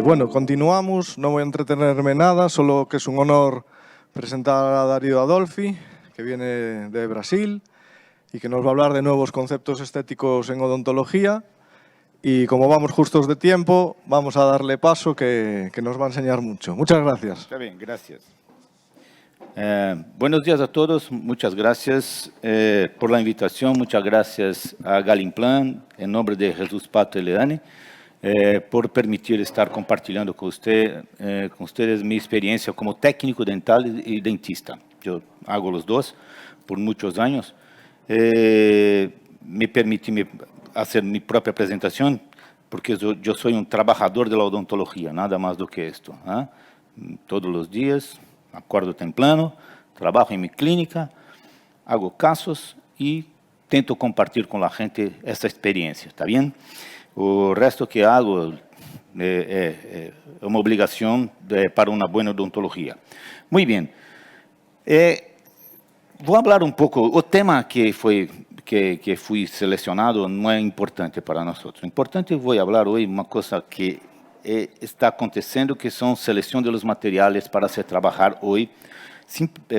Bueno, continuamos, no voy a entretenerme nada, solo que es un honor presentar a Darío Adolfi, que viene de Brasil y que nos va a hablar de nuevos conceptos estéticos en odontología. Y como vamos justos de tiempo, vamos a darle paso que nos va a enseñar mucho. Muchas gracias. Está bien, gracias. Buenos días a todos, muchas gracias por la invitación, muchas gracias a Galimplan, en nombre de Jesús Pato Eleane, por permitir estar compartilhando con ustedes mi experiencia como técnico dental y dentista. Yo hago los dos por muchos años. Me permití hacer mi propia presentación, porque yo soy un trabajador de la odontología, nada más do que esto. Todos los días, acordo temprano, trabajo en mi clínica, hago casos y tento compartir con la gente esta experiencia, ¿está bien? O resto que hago é uma obrigação para uma boa odontologia. Muito bem. Vou falar um pouco. O tema que fui selecionado não é importante para nós outros. Importante, vou falar hoje uma coisa que está acontecendo, que são seleção dos materiais para se trabalhar hoje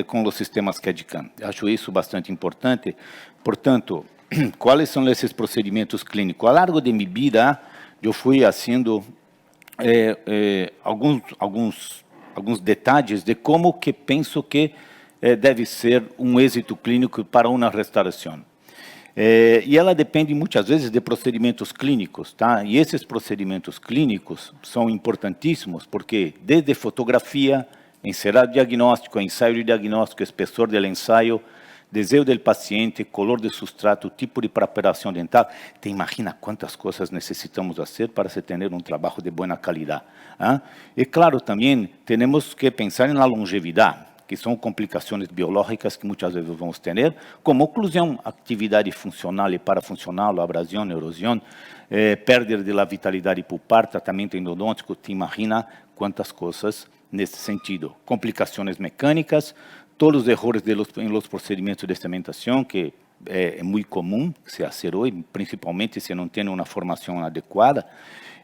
com os sistemas CAD/CAM. Acho isso bastante importante. Portanto, quais são esses procedimentos clínicos? Ao longo de minha vida, eu fui fazendo alguns detalhes de como que penso que deve ser um êxito clínico para uma restauração. E ela depende muitas vezes de procedimentos clínicos, tá? E esses procedimentos clínicos são importantíssimos porque desde fotografia, encerado diagnóstico, ensaio de diagnóstico, espessor do ensaio, desejo do paciente, color de substrato, tipo de preparação dental. Te imagina quantas coisas necessitamos fazer para se ter trabalho de boa qualidade. E claro, também temos que pensar na longevidade, que são complicações biológicas que muitas vezes vamos ter, como oclusão, atividade funcional e parafuncional, abrasão, erosão, perda de vitalidade pulpar, tratamento endodôntico. Te imagina quantas coisas nesse sentido. Complicações mecânicas, todos os erros em los procedimentos de cementação, que é muito comum se fazer hoje, principalmente se não tem uma formação adequada.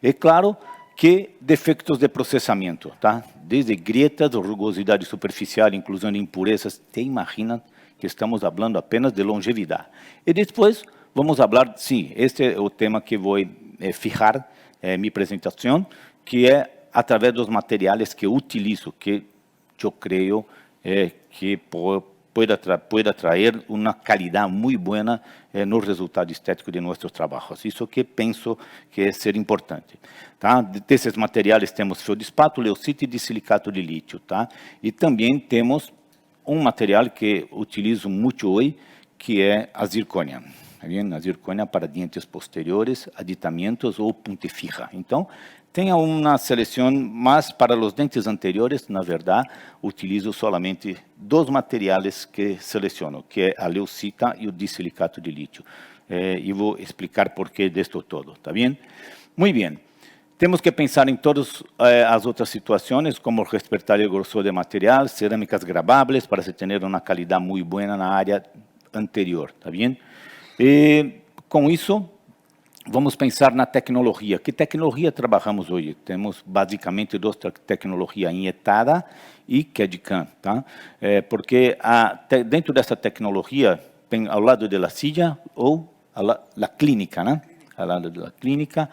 E claro que defeitos de processamento, tá? Desde grietas, rugosidade superficial, inclusão de impurezas. Te imagina que estamos falando apenas de longevidade. E depois vamos falar, sim, este é o tema que vou fijar minha apresentação, que é através dos materiais que eu utilizo, que eu creio que pueda traer uma qualidade muito boa no resultado estético de nossos trabalhos. Isso que penso que é ser importante. Tá? Desses materiais temos feldespato, leucite e disilicato de lítio. Tá? E também temos um material que utilizo muito hoje, que é a zircônia. A zircônia para dentes posteriores, aditamentos ou ponte fija. Então, tem uma seleção, mas para os dentes anteriores, na verdade, utilizo solamente dois materiais que seleciono, que é a leucita e o disilicato de lítio. E vou explicar por que disto todo, tá bem? Muito bem. Temos que pensar em todas as outras situações, como respeitar o grossor de material, cerâmicas graváveis, para se ter uma qualidade muito boa na área anterior, tá bem? E com isso, vamos pensar na tecnologia. Que tecnologia trabalhamos hoje? Temos basicamente duas tecnologias, injetada e CAD/CAM, tá? Porque dentro dessa tecnologia, tem ao lado da silla ou a clínica, né? Ao lado da clínica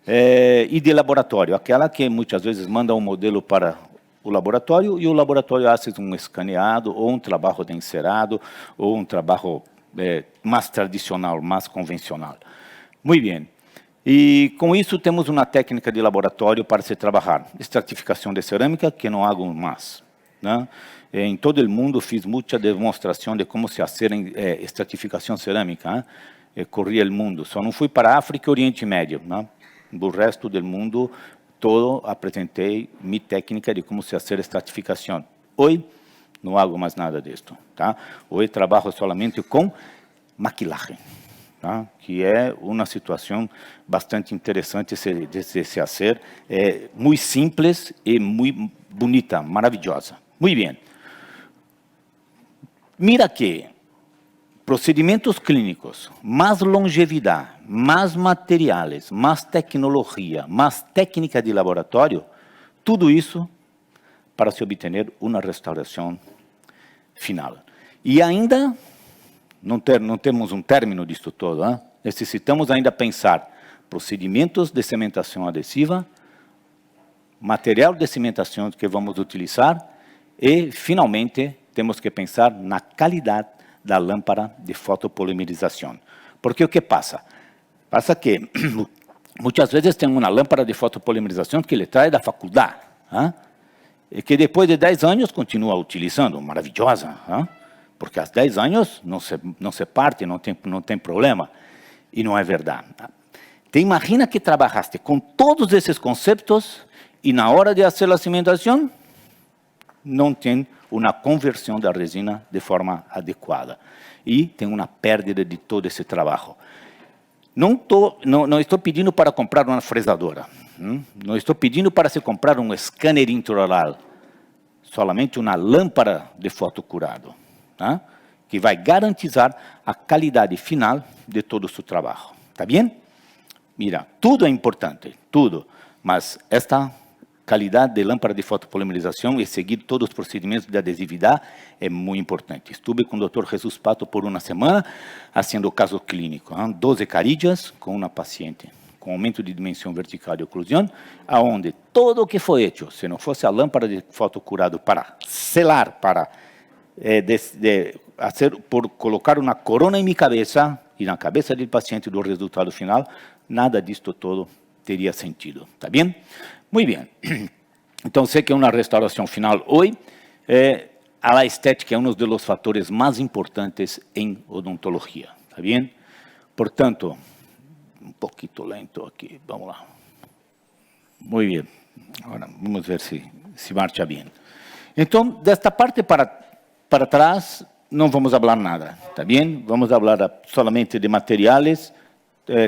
e de laboratório, aquela que muitas vezes manda um modelo para o laboratório e o laboratório faz um escaneado ou um trabalho de encerado ou um trabalho mais tradicional, mais convencional. Muito bem. E com isso temos uma técnica de laboratório para se trabalhar. Estratificação de cerâmica, que não hago mais. Né? Em todo o mundo fiz muita demonstração de como se fazer estratificação cerâmica. Corria o mundo. Só não fui para a África e Oriente Médio. Né? Do resto do mundo todo apresentei minha técnica de como se fazer estratificação. Hoje não hago mais nada disso. Tá? Hoje trabalho somente com maquilagem. Tá? Que é uma situação bastante interessante de se fazer, muito simples e muito bonita, maravilhosa. Muito bem. Mira que procedimentos clínicos, más longevidad, más materiales, más tecnologia, más técnica de laboratório, tudo isso para se obter uma restauração final. E ainda não temos um término disso todo, hein? Necessitamos ainda pensar procedimentos de cimentação adesiva, material de cimentação que vamos utilizar e, finalmente, temos que pensar na qualidade da lâmpada de fotopolimerização. Porque o que passa? Passa que muitas vezes tem uma lâmpada de fotopolimerização que ele traz da faculdade, hein? E que depois de 10 anos continua utilizando, maravilhosa, hein? Porque aos 10 anos não se parte, não tem problema. E não é verdade. Te imagina que trabalhaste com todos esses conceitos e na hora de fazer a cimentação, não tem uma conversão da resina de forma adequada. E tem uma perda de todo esse trabalho. Não estou pedindo para comprar uma fresadora. Não estou pedindo para se comprar um scanner intraoral. Solamente uma lâmpada de fotocurado, tá? Que vai garantizar a qualidade final de todo o seu trabalho. Está bem? Mira, tudo é importante, tudo. Mas esta qualidade de lâmpada de fotopolimerização e seguir todos os procedimentos de adesividade é muito importante. Estive com o Dr. Jesus Pato por uma semana, fazendo o caso clínico. 12 carillas com uma paciente com aumento de dimensão vertical de oclusão, aonde todo o que foi feito, se não fosse a lâmpada de fotocurado para selar, para colocar uma corona em minha cabeça e na cabeça do paciente do resultado final, nada disto todo teria sentido. Está bem? Muito bem. Então, sei que uma restauração final hoje, a estética é um dos fatores mais importantes em odontologia. Está bem? Portanto, um pouquinho lento aqui, vamos lá. Muito bem. Agora, vamos ver se marcha bem. Então, desta parte para trás, não vamos falar nada, está bem? Vamos falar solamente de materiais,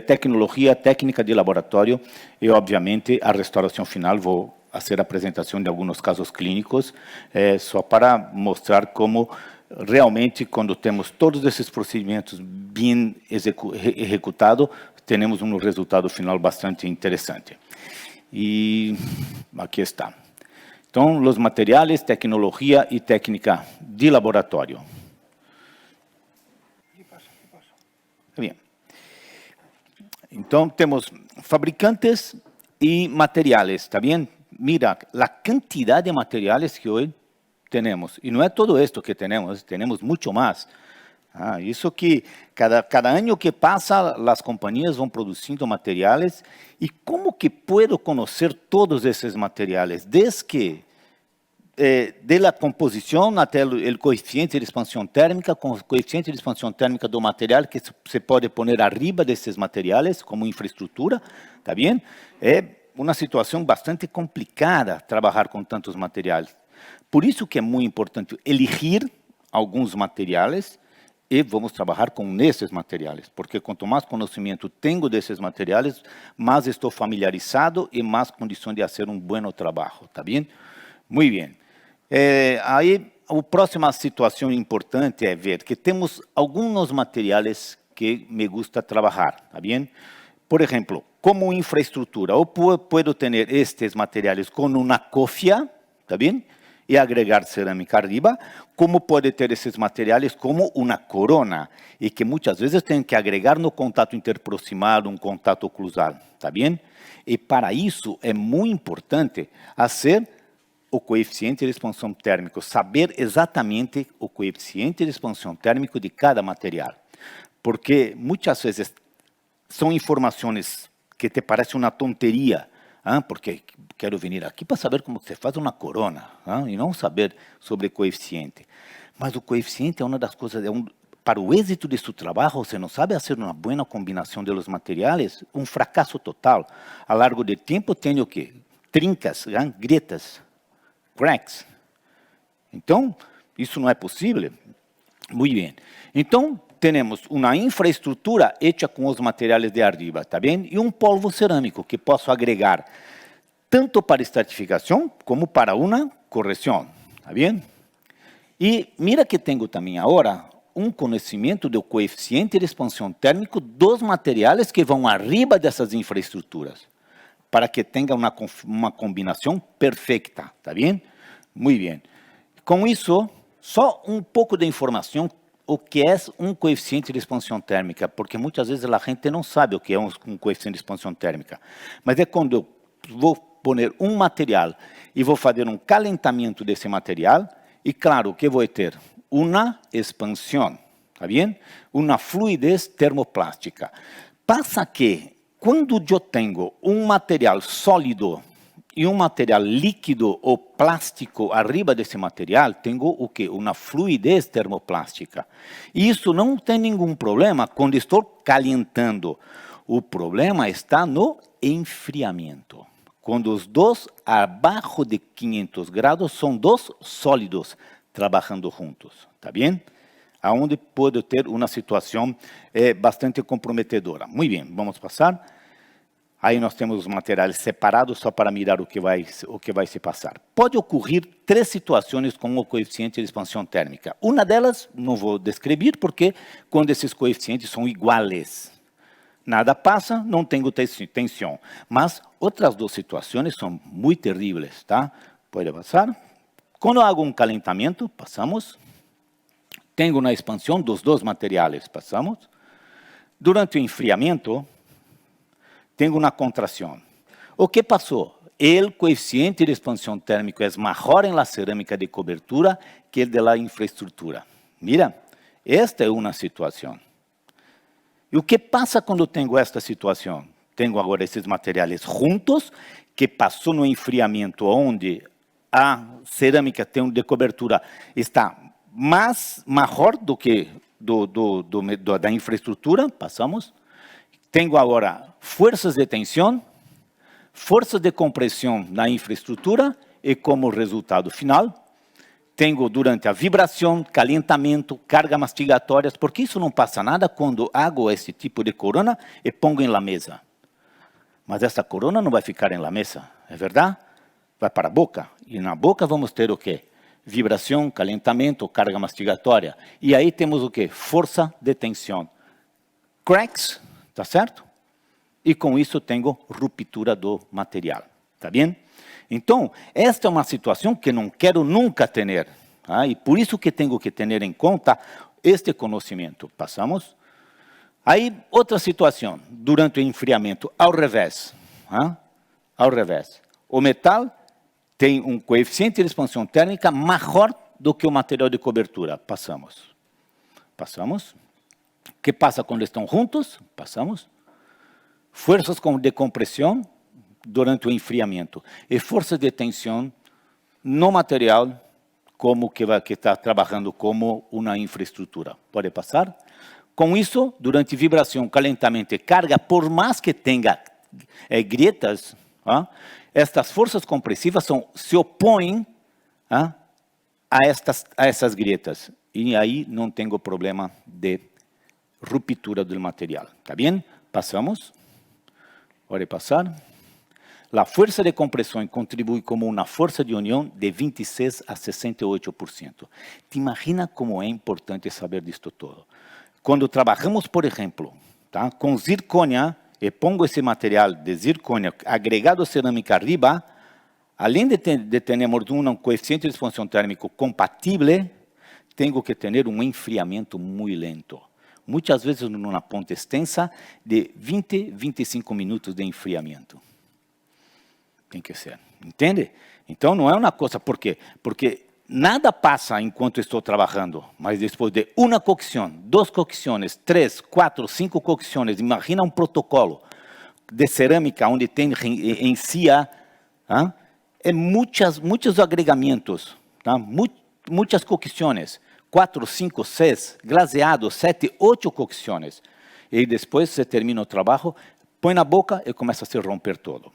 tecnologia, técnica de laboratório e, obviamente, a restauração final. Vou fazer a apresentação de alguns casos clínicos, só para mostrar como realmente, quando temos todos esses procedimentos bem executados, temos um resultado final bastante interessante. E aqui está. Então, os materiais, tecnologia e técnica de laboratório. Bem. Então, temos fabricantes e materiais, está bem? Mira, a quantidade de materiais que hoje temos. E não é todo isto que temos muito mais. Isso que cada ano que passa, as companhias vão produzindo materiais. E como que posso conhecer todos esses materiais? Desde que de la composição até o coeficiente de expansão térmica, com o coeficiente de expansão térmica do material que se pode pôr arriba desses materiais como infraestrutura, tá bem? É uma situação bastante complicada trabalhar com tantos materiais. Por isso que é muito importante elegir alguns materiais e vamos trabalhar com esses materiais, porque quanto mais conhecimento tenho desses materiais, mais estou familiarizado e mais condição de fazer um bom trabalho, tá bem? Muito bem. Aí, a próxima situação importante é ver que temos alguns materiais que me gusta trabalhar, tá bem? Por exemplo, como infraestrutura, eu posso ter estes materiais com uma cófia, tá bem? E agregar cerâmica arriba, como pode ter esses materiais como uma corona, e que muitas vezes tem que agregar no contato interproximal, um contato oclusal, tá bem? E para isso é muito importante fazer o coeficiente de expansão térmico, saber exatamente o coeficiente de expansão térmico de cada material, porque muitas vezes são informações que te parecem uma tonteria, porque quero vir aqui para saber como se faz uma corona, e não saber sobre coeficiente. Mas o coeficiente é uma das coisas, para o êxito de seu trabalho, se não sabe fazer uma boa combinação de los materiais, um fracasso total. A largo de tempo tenho o quê? Trincas, gretas, cracks. Então, isso não é possível. Muito bem. Então, temos uma infraestrutura hecha com os materiais de arriba, tá bem? E um polvo cerâmico que posso agregar tanto para estratificação como para uma correção, tá bem? E mira que tenho também agora um conhecimento do coeficiente de expansão térmico dos materiais que vão arriba dessas infraestruturas, para que tenha uma combinação perfeita, tá bem? Muito bem. Com isso, só um pouco de informação o que é um coeficiente de expansão térmica, porque muitas vezes a gente não sabe o que é um coeficiente de expansão térmica. Mas é quando eu vou poner um material e vou fazer um calentamento desse material, e claro, que vou ter? Uma expansão, tá bem? Uma fluidez termoplástica. Passa que, quando eu tenho um material sólido e um material líquido ou plástico arriba desse material, tenho o quê? Uma fluidez termoplástica. E isso não tem nenhum problema quando estou calentando. O problema está no enfriamento. Quando os dois abaixo de 500 graus são dois sólidos trabalhando juntos, tá bem? Aonde pode ter uma situação bastante comprometedora. Muito bem, vamos passar. Aí nós temos os materiais separados só para mirar o que vai se passar. Pode ocorrer 3 situações com o coeficiente de expansão térmica. Uma delas, não vou descrever, porque quando esses coeficientes são iguais, nada passa, não tenho tensão. Mas outras 2 situações são muito terríveis, tá? Pode passar. Quando hago um calentamento, passamos. Tenho uma expansão dos 2 materiais, passamos. Durante o enfriamento, tenho uma contração. O que passou? O coeficiente de expansão térmico é maior em la cerâmica de cobertura que o de la infraestrutura. Mira, esta é uma situação. E o que passa quando tenho esta situação? Tenho agora esses materiais juntos, que passou no enfriamento, onde a cerâmica de cobertura está maior do que da infraestrutura, passamos. Tenho agora forças de tensão, forças de compressão na infraestrutura e, como resultado final, tenho durante a vibração, calentamento, carga mastigatórias, porque isso não passa nada quando hago esse tipo de corona e pongo em la mesa. Mas essa corona não vai ficar em la mesa, é verdade? Vai para a boca, e na boca vamos ter o quê? Vibração, calentamento, carga mastigatória. E aí temos o quê? Força de tensão. Cracks, tá certo? E com isso tenho ruptura do material, tá bem? Então, esta é uma situação que não quero nunca ter, tá? E por isso que tenho que ter em conta este conhecimento. Passamos. Aí, outra situação, durante o enfriamento, ao revés. Tá? Ao revés. O metal tem um coeficiente de expansão térmica maior do que o material de cobertura. Passamos. Passamos. O que passa quando estão juntos? Passamos. Forças de compressão durante o enfriamento e forças de tensão no material como que está trabalhando como uma infraestrutura. Pode passar? Com isso, durante vibração, calentamento e carga, por mais que tenha grietas, estas forças compressivas se opõem a essas grietas. E aí não tenho problema de ruptura do material. Tá bem? Passamos. Pode passar. A força de compressão contribui como uma força de união de 26% a 68%. Te imagina como é importante saber disto todo. Quando trabalhamos, por exemplo, tá, com zircônia, e pongo esse material de zircônia agregado a cerâmica arriba, além de termos um coeficiente de expansão térmico compatível, tenho que ter um enfriamento muito lento. Muitas vezes, numa ponta extensa, de 20, 25 minutos de enfriamento. Tem que ser, entende? Então, não é uma coisa, por quê? Porque nada passa enquanto estou trabalhando, mas depois de uma cocção, 2 cocções, 3, 4, 5 cocções, imagina um protocolo de cerâmica onde tem em si muitos agregamentos, tá? Muitas cocções, 4, 5, 6, glaseados, 7, 8 cocções. E depois você termina o trabalho, põe na boca e começa a se romper todo.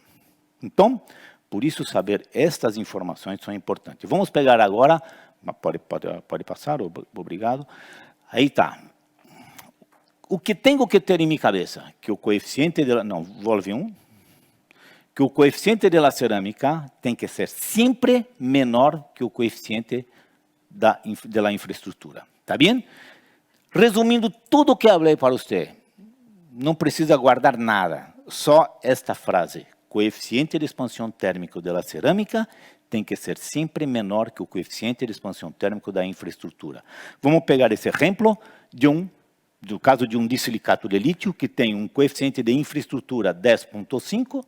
Então, por isso saber estas informações são importantes. Vamos pegar agora, pode passar, obrigado. Aí está. O que tenho que ter em minha cabeça? Que o coeficiente que o coeficiente da cerâmica tem que ser sempre menor que o coeficiente da infraestrutura. Tá bem? Resumindo tudo o que falei para você, não precisa guardar nada, só esta frase. Coeficiente de expansão térmica da cerâmica tem que ser sempre menor que o coeficiente de expansão térmica da infraestrutura. Vamos pegar esse exemplo do caso de um disilicato de lítio, que tem um coeficiente de infraestrutura 10,5,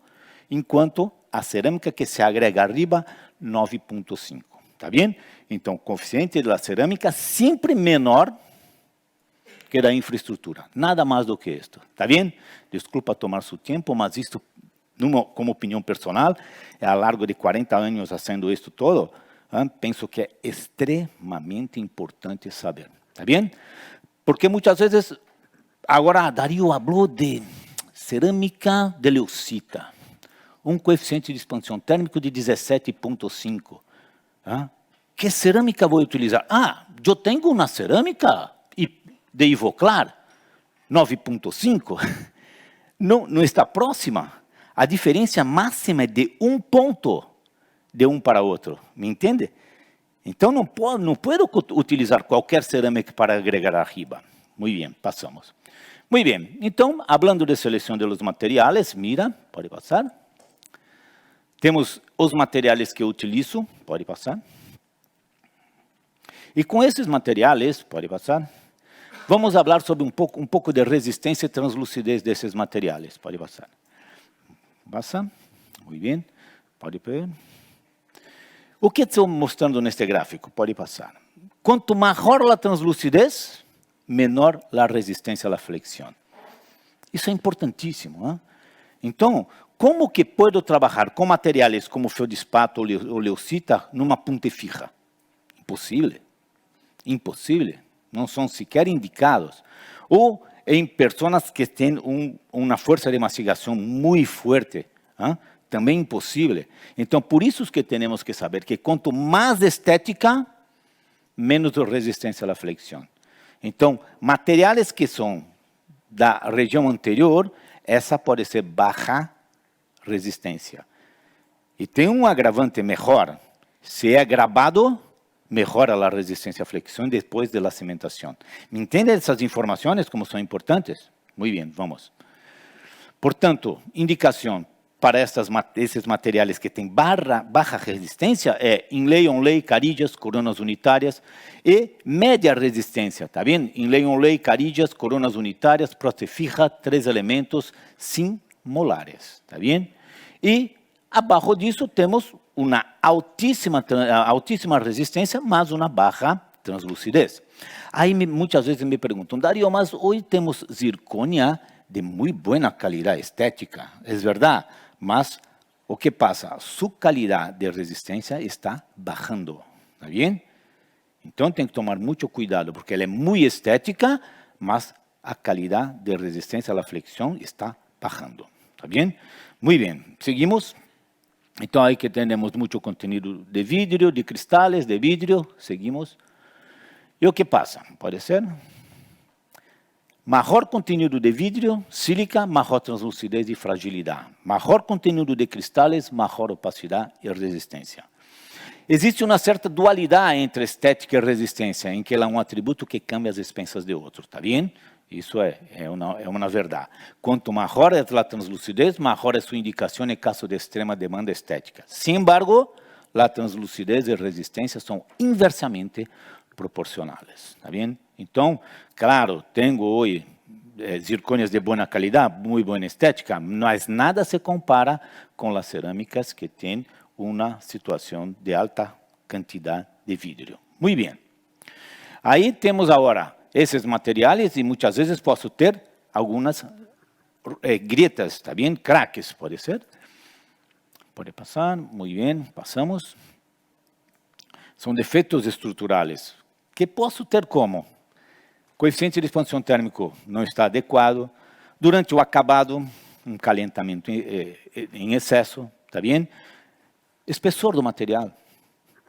enquanto a cerâmica que se agrega arriba, 9,5. Está bem? Então, o coeficiente da cerâmica sempre menor que da infraestrutura. Nada mais do que isto. Está bem? Desculpa tomar seu tempo, mas isto, como opinião personal, ao largo de 40 anos fazendo isto todo, penso que é extremamente importante saber. Está bem? Porque muitas vezes, agora Dario falou de cerâmica de leucita, um coeficiente de expansão térmico de 17,5. Que cerâmica vou utilizar? Eu tenho uma cerâmica de Ivoclar, 9,5. Não está próxima. A diferença máxima é de 1 ponto de um para outro. Me entende? Então, não posso utilizar qualquer cerâmica para agregar arriba. Muito bem, passamos. Muito bem, então, falando de seleção de los materiais, mira, pode passar. Temos os materiais que eu utilizo, pode passar. E com esses materiais, pode passar, vamos falar sobre um pouco de resistência e translucidez desses materiais, pode passar. Passa, muito bem, pode ver. O que estou mostrando neste gráfico? Pode passar. Quanto maior a translucidez, menor a resistência à flexião. Isso é importantíssimo. Hein? Então, como que posso trabalhar com materiais como feldspato ou leucita numa ponte fija? Impossível. Impossível. Não são sequer indicados. Ou em pessoas que têm uma força de mastigação muito forte. Hein? Também impossível. Então, por isso que temos que saber que quanto mais estética, menos resistência à flexião. Então, materiais que são da região anterior, essa pode ser baixa resistência. E tem um agravante melhor. Se é gravado, melhora a resistência à flexião depois da cimentação. Me entende essas informações como são importantes? Muito bem, vamos. Portanto, indicação para esses materiais que têm baixa resistência é inlay, onlay, carillas, coronas unitárias e média resistência, tá bem? Inlay, onlay, carillas, coronas unitárias, proste fija, 3 elementos sin molares, tá bem? E abaixo disso temos uma altíssima resistência, mas uma baixa translucidez. Aí muitas vezes me perguntam, Dario, mas hoje temos zirconia de muito boa qualidade estética, é verdade? Mas o que passa? Sua qualidade de resistência está bajando, está bem? Então tem que tomar muito cuidado, porque ela é muito estética, mas a qualidade de resistência à flexião está bajando, está bem? Muito bem, seguimos. Então aí que temos muito conteúdo de vidro, de cristales, de vidro, seguimos. E o que passa? Pode ser? Maior conteúdo de vidro, sílica, maior translucidez e fragilidade. Maior conteúdo de cristales, maior opacidade e resistência. Existe uma certa dualidade entre estética e resistência, em que ela é um atributo que cambia as expensas de outro, está bem? Isso é uma verdade. Quanto maior é a translucidez, maior é sua indicação em caso de extrema demanda estética. Sin embargo, a translucidez e a resistência são inversamente proporcionais, está bem? Então, claro, tenho hoje zirconias de boa qualidade, muito boa estética, mas nada se compara com as cerâmicas que têm uma situação de alta quantidade de vidro. Muito bem. Aí temos agora esses materiais e muitas vezes posso ter algumas grietas, está bem? Craques, pode ser? Pode passar, muito bem, passamos. São defeitos estruturais. Que posso ter como? Coeficiente de expansão térmico não está adequado. Durante o acabado, um calentamento em excesso, está bem? Espessor do material,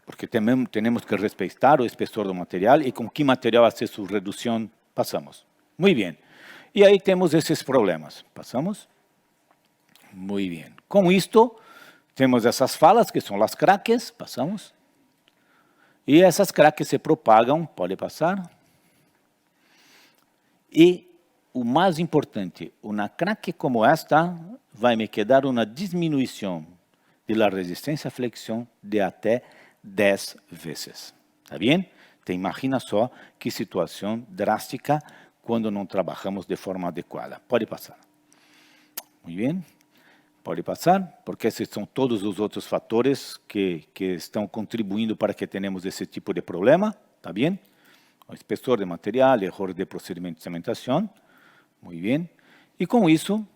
porque temos que respeitar o espessor do material e com que material fazer sua redução, passamos. Muito bem. E aí temos esses problemas. Passamos? Muito bem. Com isto, temos essas falas, que são as craques, passamos. E essas craques se propagam, pode passar. E o mais importante, uma craque como esta vai me quedar uma diminuição da resistência à flexão de até 10 vezes. Está bem? Então, imagina só que situação drástica quando não trabalhamos de forma adequada. Pode passar. Muito bem. Pode passar, porque esses são todos os outros fatores que estão contribuindo para que tenhamos esse tipo de problema. Está bem? O espessor de material, erro de procedimento de cementação. Muito bem. E com isso,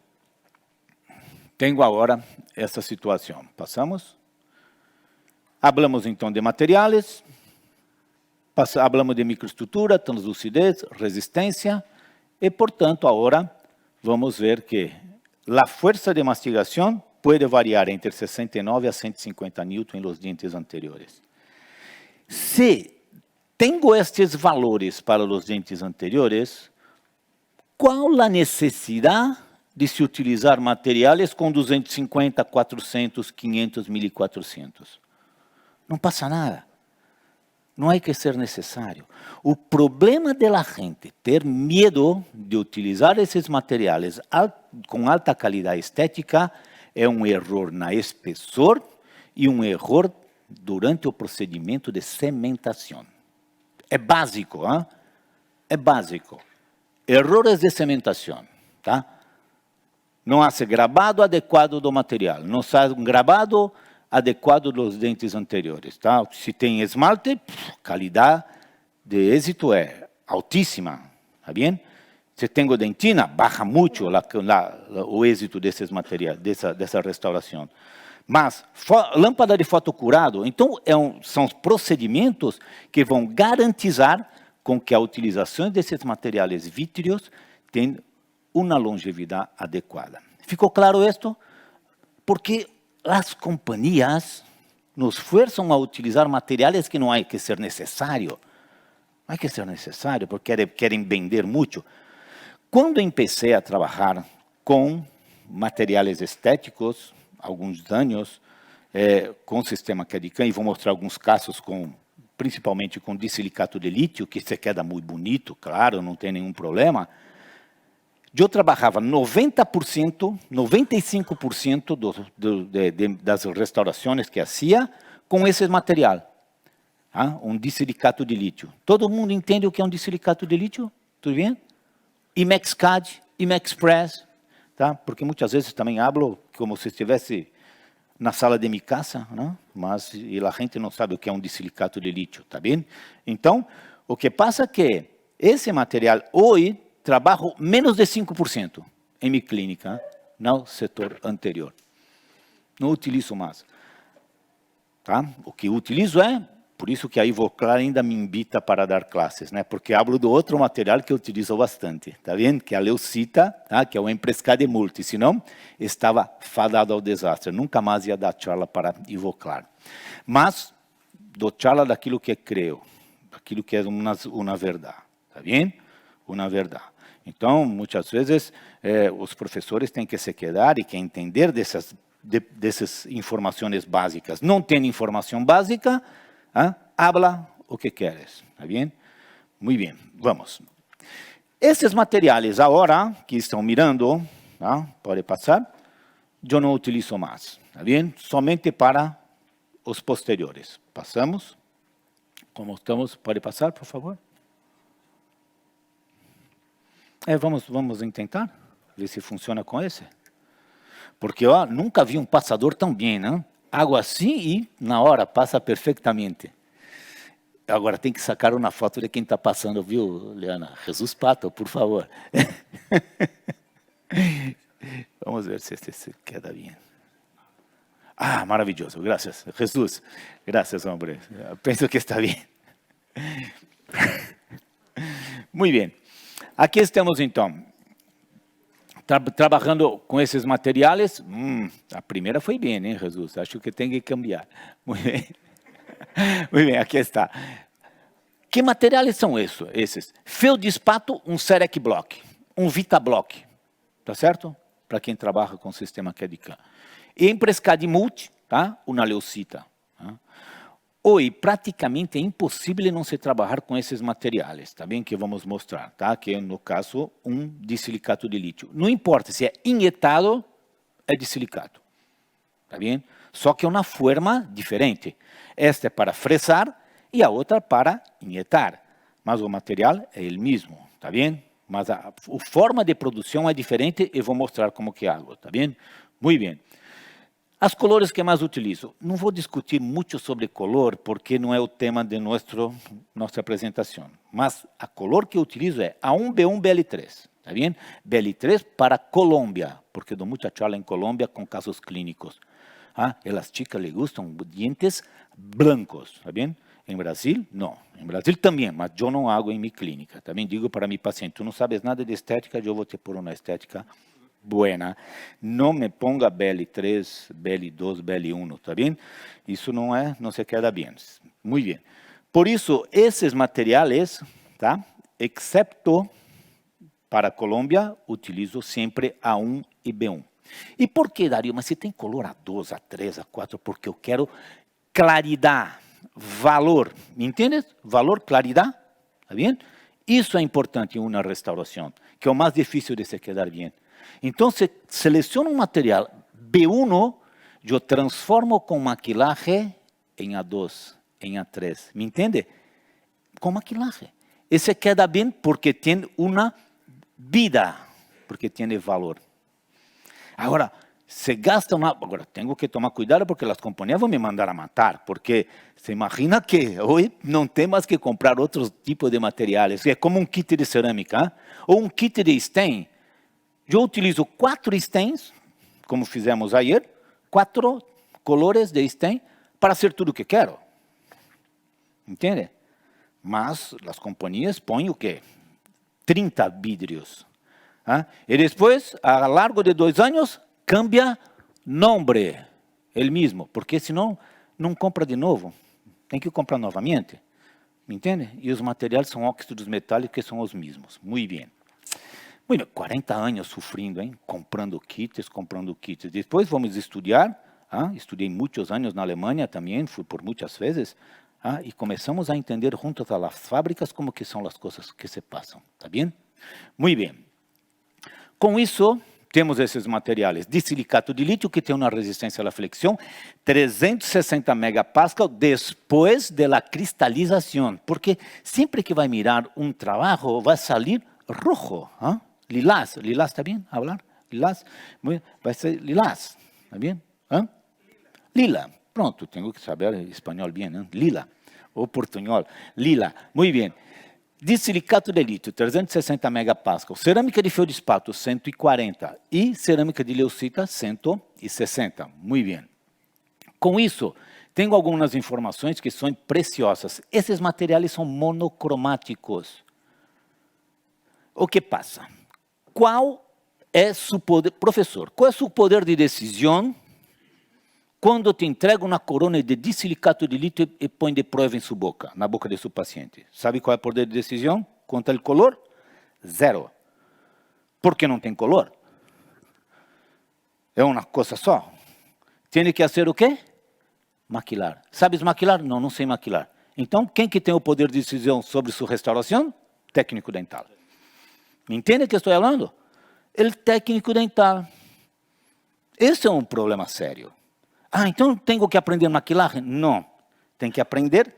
tenho agora essa situação. Passamos. Hablamos então de materiais. Hablamos de microestrutura, translucidez, resistência. E, portanto, agora vamos ver que a força de mastigação pode variar entre 69 a 150 newton em los dientes anteriores. Se tenho estes valores para os dientes anteriores, qual a necessidade de se utilizar materiais com 250, 400, 500, 1400? Não passa nada. Não há que ser necessário. O problema da gente ter medo de utilizar esses materiais com alta qualidade estética é um erro na espessor e um erro durante o procedimento de cementação. É básico, hein? É básico. Errores de cementação, tá? Não há gravado adequado do material, não há gravado adequado dos dentes anteriores, tá? Se tem esmalte, qualidade de êxito é altíssima, tá bem? Se tenho dentina, baixa muito o êxito desses materiais, dessa restauração. Mas lâmpada de fotocurado, então são procedimentos que vão garantizar com que a utilização desses materiais vítreos tenha uma longevidade adequada. Ficou claro isto? Porque as companhias nos forçam a utilizar materiais que não há que ser necessário. Não há que ser necessário, porque querem vender muito. Quando empecé a trabalhar com materiais estéticos, alguns anos, com o sistema CAD/CAM, e vou mostrar alguns casos, principalmente com disilicato de lítio, que se queda muito bonito, claro, não tem nenhum problema. Eu trabalhava 90%, 95% das restaurações que fazia com esse material. Um disilicato de lítio. Todo mundo entende o que é um disilicato de lítio? Tudo bem? IMEXCAD, IMEXPRESS, tá? Porque muitas vezes também hablo como se estivesse na sala de minha casa, né? Mas a gente não sabe o que é um disilicato de lítio, tá bem? Então, o que passa é que esse material hoje trabalho menos de 5% em minha clínica, no setor anterior. Não utilizo mais. Tá? O que utilizo por isso que a Ivoclar ainda me invita para dar classes, né? Porque hablo do outro material que eu utilizo bastante, tá vendo? Que é a leucita, tá? Que é o Emprescade Multi, senão estava fadado ao desastre. Nunca mais ia dar charla para Ivoclar. Mas dou charla daquilo que creio, daquilo que é uma verdade, tá vendo? Uma verdade. Então, muitas vezes, os professores têm que se quedar e que entender dessas informações básicas. Não tem informação básica, habla o que queres, ¿está bien? Muy bien, vamos. Esses materiais agora que estão mirando, pode passar, eu não utilizo mais, ¿está bien? Somente para os posteriores. Passamos. Como estamos, pode passar, por favor? Vamos tentar, ver se funciona com esse. Porque nunca vi um passador tão bem, né? Água assim e na hora passa perfeitamente. Agora tem que sacar uma foto de quem está passando, viu, Liana? Jesus Pato, por favor. Vamos ver se queda bem. Maravilhoso, graças. Jesus, graças, homem. Penso que está bem. Muito bem. Aqui estamos, então, trabalhando com esses materiais. A primeira foi bem, né, Jesus? Acho que tem que cambiar. Muito bem. Muito bem, aqui está. Que materiais são esses? Feldspato, um Serec Block, um Vita Block, tá certo? Para quem trabalha com o sistema CAD/CAM. E Emprescade Multi, tá? Uma leucita. Tá? hoje praticamente é impossível não se trabalhar com esses materiais, tá bem? Que vamos mostrar, tá? Que é, no caso, disilicato de lítio. Não importa se é injetado, é disilicato, tá bem? Só que é uma forma diferente. Esta é para fresar e a outra para injetar. Mas o material é o mesmo, tá bem? Mas a forma de produção é diferente e vou mostrar como que é algo, tá bem? Muito bem. As colores que mais utilizo. Não vou discutir muito sobre color, porque não é o tema de nossa apresentação. Mas a color que eu utilizo é A1, B1, BL3. Tá bem? BL3 para Colômbia, porque dou muita charla em Colômbia com casos clínicos. Elas chicas les gustam dientes blancos, tá bem? Em Brasil, não. Em Brasil também, mas eu não hago em minha clínica. Também digo para meu paciente, tu não sabes nada de estética, eu vou te pôr uma estética buena. Não me ponga BL3, BL2, BL1, tá bem? Isso não se queda bem. Muito bem. Por isso, esses materiais, tá? Excepto para Colômbia, utilizo sempre A1 e B1. E por que, Dario? Mas se tem color A2, A3, A4, porque eu quero claridade, valor. Me entende? Valor, claridade. Tá bem? Isso é importante em uma restauração, que é o mais difícil de se quedar bem. Então, se seleciono um material B1, eu transformo com maquilaje em A2, em A3. Me entende? Com maquilaje. E se queda bem porque tem uma vida, porque tem valor. Agora, se gasta uma... Agora, tenho que tomar cuidado porque as companhias vão me mandar a matar, porque se imagina que hoje não tem mais que comprar outros tipos de materiais. É como um kit de cerâmica, ou um kit de stain. Eu utilizo 4 stains, como fizemos ayer, 4 colores de stain, para hacer tudo o que quero. Entende? Mas as companhias põem o quê? 30 vidrios. E depois, a largo de 2 anos, cambia nome, ele mesmo, porque senão não compra de novo. Tem que comprar novamente. Me entende? E os materiais são óxidos metálicos que são os mesmos. Muito bem. Bueno, 40 anos sofrendo, hein? Comprando kits. Depois vamos estudar. Estudei muitos anos na Alemanha também, fui por muitas vezes. E começamos a entender juntos a las fábricas como que são as coisas que se passam. Tá bem? Muito bem. Com isso, temos esses materiais. Disilicato de lítio, que tem uma resistência à flexião, 360 megapascal depois da cristalização. Porque sempre que vai mirar um trabalho, vai sair rojo. Lilás, lilás, ¿está bien hablar? Lilás, vai ser lilás, ¿está bien? Lila, pronto, tenho que saber espanhol bem, ¿eh? Lila, ou portunhol, lila, muito bem. Disilicato de lítio, 360 megapascal, cerâmica de feldspato, 140, e cerâmica de leucita, 160, muito bem. Com isso, tenho algumas informações que são preciosas. Esses materiais são monocromáticos. O que passa? Qual é seu poder, professor, qual é seu poder de decisão quando te entrega uma corona de disilicato de lítio e põe de prova em sua boca, na boca de seu paciente? Sabe qual é o poder de decisão? Quanto ao color? 0. Por que não tem color? É uma coisa só. Tem que fazer o quê? Maquilar. Sabes maquilar? Não, não sei maquilar. Então, quem que tem o poder de decisão sobre sua restauração? Técnico dental. Me entende o que estou falando? O técnico dental. Esse é um problema sério. Então tenho que aprender maquilagem? Não. Tem que aprender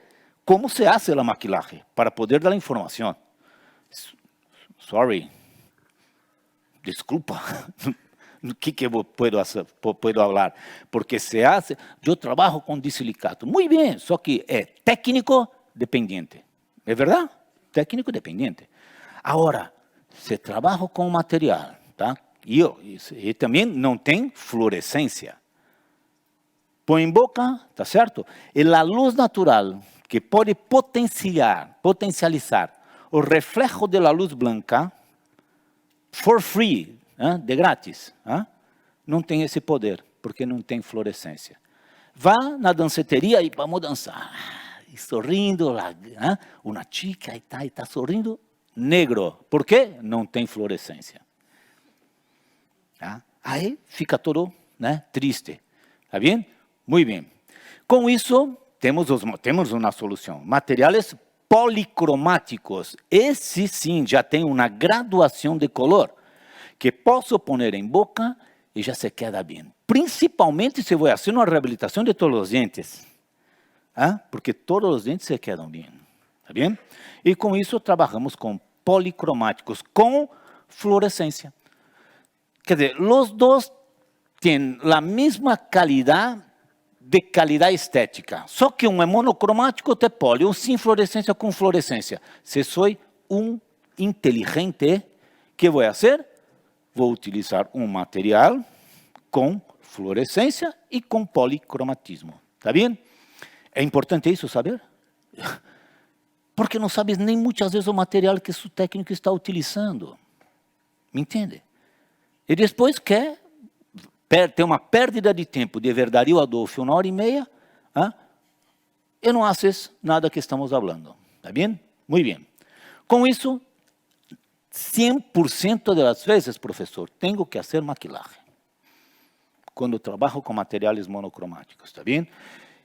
como se hace a maquilagem para poder dar a informação. Sorry. Desculpa. O que eu posso falar? Porque se hace, eu trabalho com disilicato. Muito bem, só que é técnico dependente. É verdade? Técnico dependente. Agora, se trabalho com material, tá? E também não tem fluorescência. Põe em boca, tá certo? E a luz natural, que pode potencializar o reflexo da luz branca, for free, de grátis, não tem esse poder, porque não tem fluorescência. Vá na danceteria e vamos dançar. E sorrindo, uma chica e está sorrindo, negro. Por quê? Não tem fluorescência. Aí fica todo triste. Está bem? Muito bem. Com isso, temos uma solução. Materiais policromáticos. Esse sim já tem uma graduação de color que posso pôr em boca e já se queda bem. Principalmente se vou fazer uma reabilitação de todos os dentes. Porque todos os dentes se quedam bem. Está bem? E com isso trabalhamos com policromáticos, com fluorescência. Quer dizer, os dois têm a mesma qualidade de qualidade estética. Só que um é monocromático, outro é poli. Um sem fluorescência com fluorescência. Se sou um inteligente, o que vou fazer? Vou utilizar um material com fluorescência e com policromatismo. Está bem? É importante isso saber? Porque não sabes nem muitas vezes o material que o técnico está utilizando. Me entende? E depois quer ter uma perda de tempo de Verdario Adolfo 1h30, e não haces nada que estamos falando. Está bem? Muito bem. Com isso, 100% das vezes, professor, tenho que fazer maquilagem. Quando trabalho com materiais monocromáticos, está bem?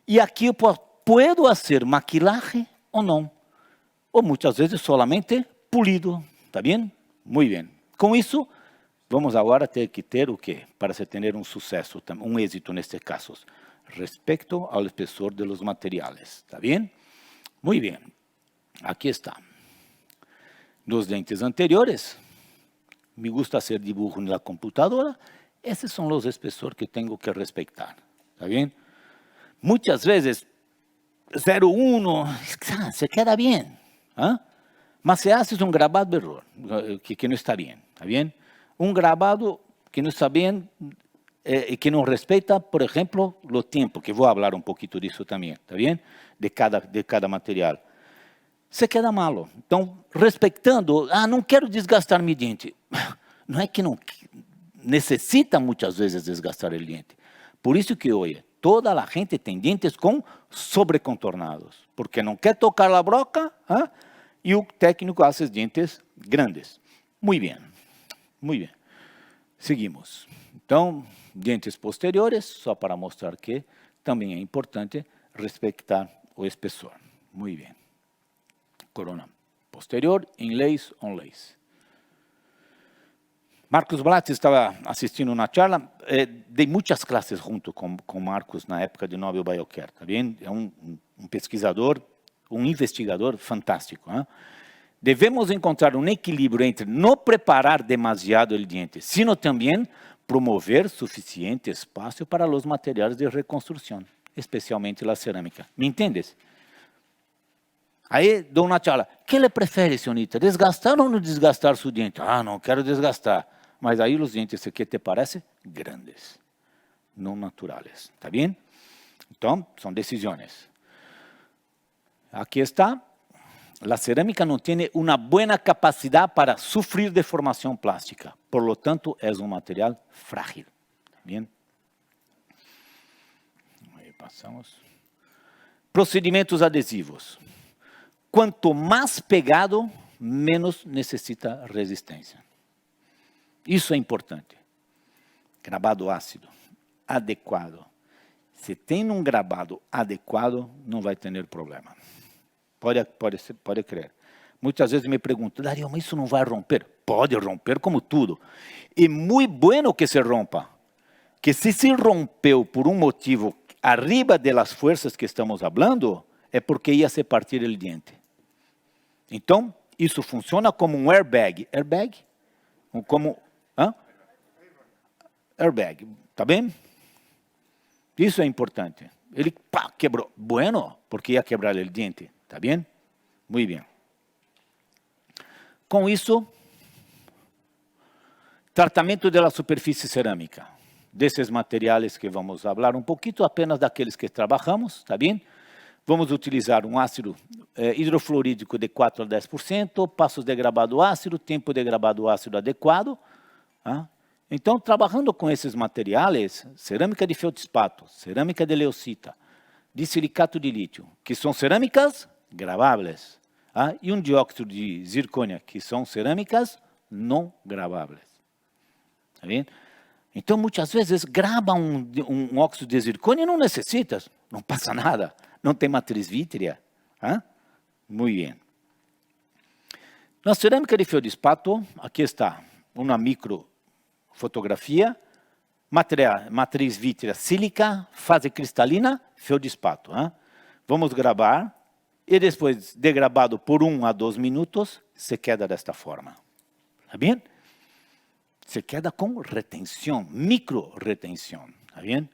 E aqui eu posso fazer maquilagem ou não. Ou muitas vezes solamente polido, está bem? Muito bem. Com isso, vamos agora ter que ter o quê? Para se ter um sucesso, um êxito nestes casos. Respeito ao espessor de los materiais, está bem? Muito bem. Aqui está. Nos dentes anteriores, me gusta hacer dibujo na computadora, esses são os espessores que tenho que respeitar, está bem? Muitas vezes, 0,1, se queda bem, mas se haces um gravado de error, que não está bem, está bem? Um gravado que não está bem e que não respeita, por exemplo, o tempo, que vou falar um pouquinho disso também, está bem? De cada material. Se queda malo. Então, respeitando, não quero desgastar meu dente. Não é que não necessita muitas vezes desgastar o dente. Por isso que hoje, toda a gente tem dentes com sobrecontornados, porque não quer tocar a broca, e o técnico faz os dentes grandes. Muito bem, muito bem. Seguimos. Então, dentes posteriores, só para mostrar que também é importante respeitar o espessor. Muito bem. Corona posterior, inlays, onlays. Marcos Blatz estava assistindo uma charla, dei muitas classes junto com Marcos na época de Nobel Biocare, tá bem? É um pesquisador, um investigador fantástico. Devemos encontrar um equilíbrio entre não preparar demasiado o dente, sino também promover suficiente espaço para os materiais de reconstrução, especialmente a cerâmica. Me entendes? Aí dou uma charla. O que ele prefere, senhorita? Desgastar ou não desgastar seu dente? Não quero desgastar. Mas aí os dentes, que te parece? Grandes, não naturais. ¿Está bem? Então, são decisões. Aqui está. A cerâmica não tem uma boa capacidade para sofrer deformação plástica. Por lo tanto, é um material frágil. ¿Está bem? Aí passamos. Procedimentos adesivos. Quanto mais pegado, menos necessita resistência. Isso é importante. Gravado ácido, adequado. Se tem um gravado adequado, não vai ter problema. Pode crer. Muitas vezes me perguntam, Dario, mas isso não vai romper? Pode romper como tudo. E muito bueno que se rompa. Que se rompeu por um motivo arriba das forças que estamos falando, é porque ia se partir o dente. Então, isso funciona como um airbag. Airbag? Como... Airbag, tá bem? Isso é importante. Ele quebrou. Bueno, porque ia quebrar o dente. Tá bem? Muito bem. Com isso, tratamento da superfície cerâmica. Desses materiais que vamos falar um pouquinho, apenas daqueles que trabalhamos, tá bem? Vamos utilizar um ácido hidrofluorídrico de 4 a 10%, passos de gravado ácido, tempo de gravado ácido adequado. Então, trabalhando com esses materiais, cerâmica de feldspato, cerâmica de leucita, de silicato de lítio, que são cerâmicas graváveis, e um dióxido de zircônia, que são cerâmicas não graváveis. Tá vendo? Então, muitas vezes, grava um óxido de zircônia e não necessita, não passa nada. não tem matriz vítrea. ¿Ah? Muy bien. Na cerâmica de feldspato, aqui está uma microfotografia, matriz vítrea sílica, fase cristalina, feldspato. ¿Ah? Vamos gravar e depois de gravado por 1 a 2 minutos, se queda desta forma. ¿Está bien? Se queda com retenção, micro retenção. ¿Está bien?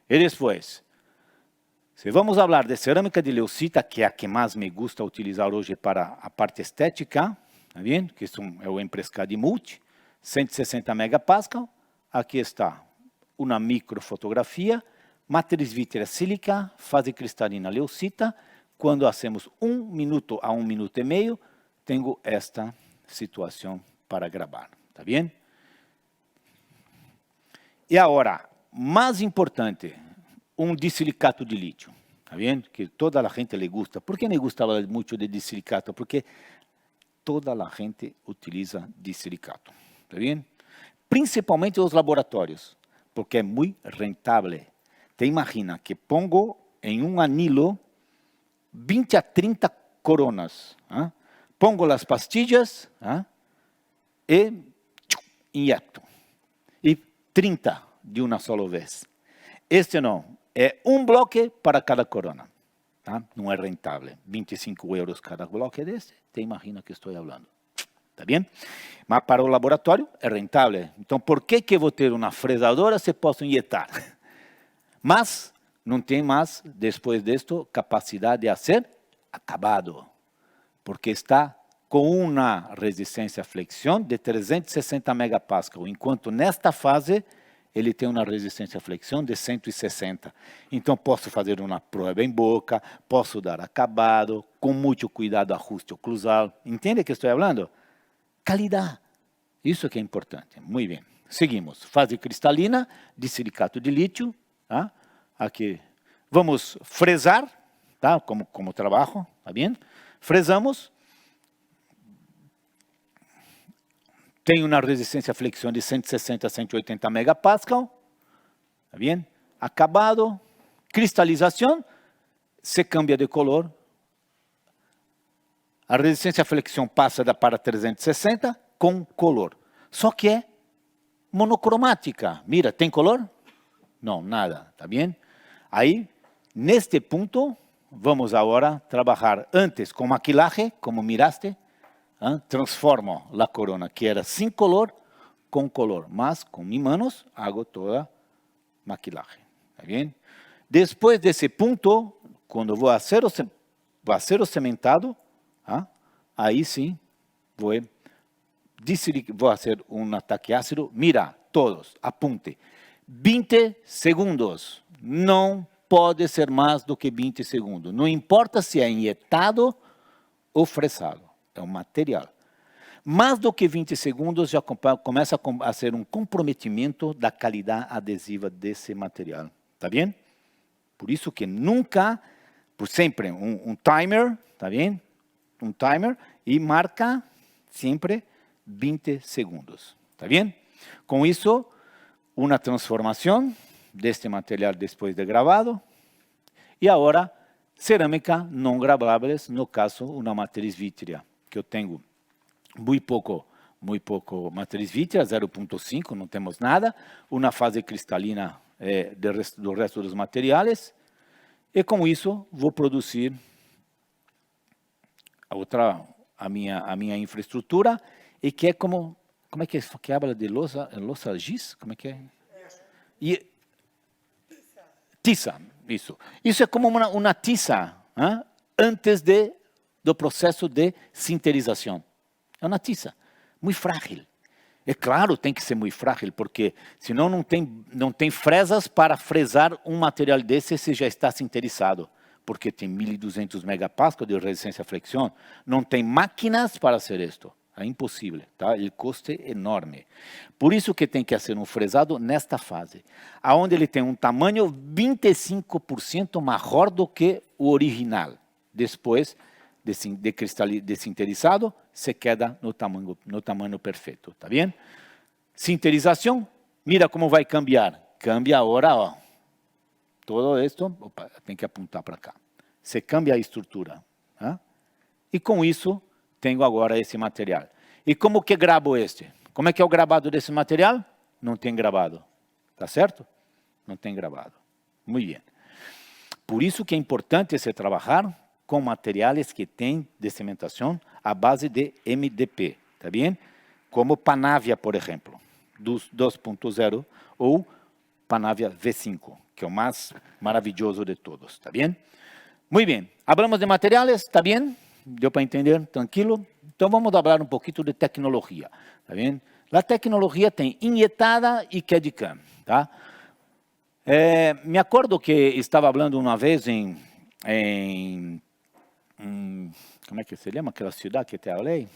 E depois, se vamos falar de cerâmica de leucita, que é a que mais me gusta utilizar hoje para a parte estética, tá bem? Que é o Emprescadi Multi, 160 megapascal. Aqui está uma microfotografia, matriz vítrea sílica, fase cristalina leucita. Quando hacemos 1 minuto a 1 minuto e meio, tenho esta situação para gravar, tá bem? E agora, mais importante, disilicato de lítio, tá vendo? Que toda a gente le gusta. Por que me gostava muito de disilicato? Porque toda a gente utiliza disilicato, tá vendo? Principalmente os laboratórios, porque é muito rentável. Te imagina que pongo em um anillo 20 a 30 coronas, ¿ah? Pongo as pastillas, ¿ah? E injecto. E 30 de uma sola vez. Este não, é um bloque para cada corona. Tá? Não é rentável. 25 euros cada bloque desse, te imagina que estou falando. Tá bem? Mas para o laboratório é rentável. Então, por que que vou ter uma fresadora se posso injetar? Mas não tem mais, depois disto, capacidade de ser acabado. Porque está com uma resistência à flexão de 360 megapascal, enquanto nesta fase ele tem uma resistência à flexão de 160. Então, posso fazer uma prova em boca, posso dar acabado, com muito cuidado, ajuste oclusal. Entende o que estou falando? Qualidade. Isso que é importante. Muito bem. Seguimos. Fase cristalina, disilicato de lítio. Tá? Aqui. Vamos fresar, tá? Como trabalho, tá bem? Fresamos. Tem uma resistência à flexão de 160 a 180 megapascal. Está bem? Acabado. Cristalização. Se cambia de color. A resistência à flexão passa para 360 com color. Só que é monocromática. Mira, tem color? Não, nada. Está bem? Aí, neste ponto, vamos agora trabalhar antes com maquilaje, como miraste. Transformo a corona que era sem color com color, mas com minhas manos hago toda maquilaje. ¿Está bien? Depois desse ponto, quando vou fazer o cementado, aí sim vou fazer um ataque ácido. Mira, todos, apunte. 20 segundos. Não pode ser mais do que 20 segundos. Não importa se é injetado ou fresado. É um material. Mais do que 20 segundos já começa a ser um comprometimento da qualidade adesiva desse material. Tá bem? Por isso que nunca, por sempre, um timer, tá bem? Um timer e marca sempre 20 segundos. Tá bem? Com isso, uma transformação deste material depois de gravado. E agora, cerâmica não graváveis, no caso, uma matriz vítrea. Que eu tenho muito pouco matriz vítrea, 0,5, não temos nada, uma fase cristalina do resto dos materiais, e com isso vou produzir a minha infraestrutura, e que é como é que habla de lousa giz? Como é que é? Tiça, isso. Isso é como uma tiça, antes do processo de sinterização. É uma tiça, muito frágil. É claro, tem que ser muito frágil, porque senão não tem fresas para fresar um material desse se já está sinterizado, porque tem 1.200 megapascal de resistência à flexão, não tem máquinas para fazer isto. É impossível, tá? O custo é enorme. Por isso que tem que ser um fresado nesta fase, onde ele tem um tamanho 25% maior do que o original. Depois de sinterizado, se queda no tamanho perfeito, tá bem? Sinterização, mira como vai cambiar. Cambia agora, ó. Todo isto, tem que apontar para cá. se cambia a estrutura. Tá? E com isso, tenho agora esse material. E como que gravo este? Como é que é o gravado desse material? Não tem gravado. Tá certo? Não tem gravado. Muito bem. Por isso que é importante se trabalhar com materiais que têm de cimentação à base de MDP. Tá bem? Como Panavia, por exemplo, 2.0 ou Panavia V5, que é o mais maravilhoso de todos. Tá bem? Muito bem. Hablamos de materiais, tá bem? Deu para entender? Tranquilo? Então vamos falar um pouquinho de tecnologia. Tá bem? A tecnologia tem injetada e CAD/CAM. Tá? Me acordo que estava falando uma vez como é que se chama aquela cidade que te falei?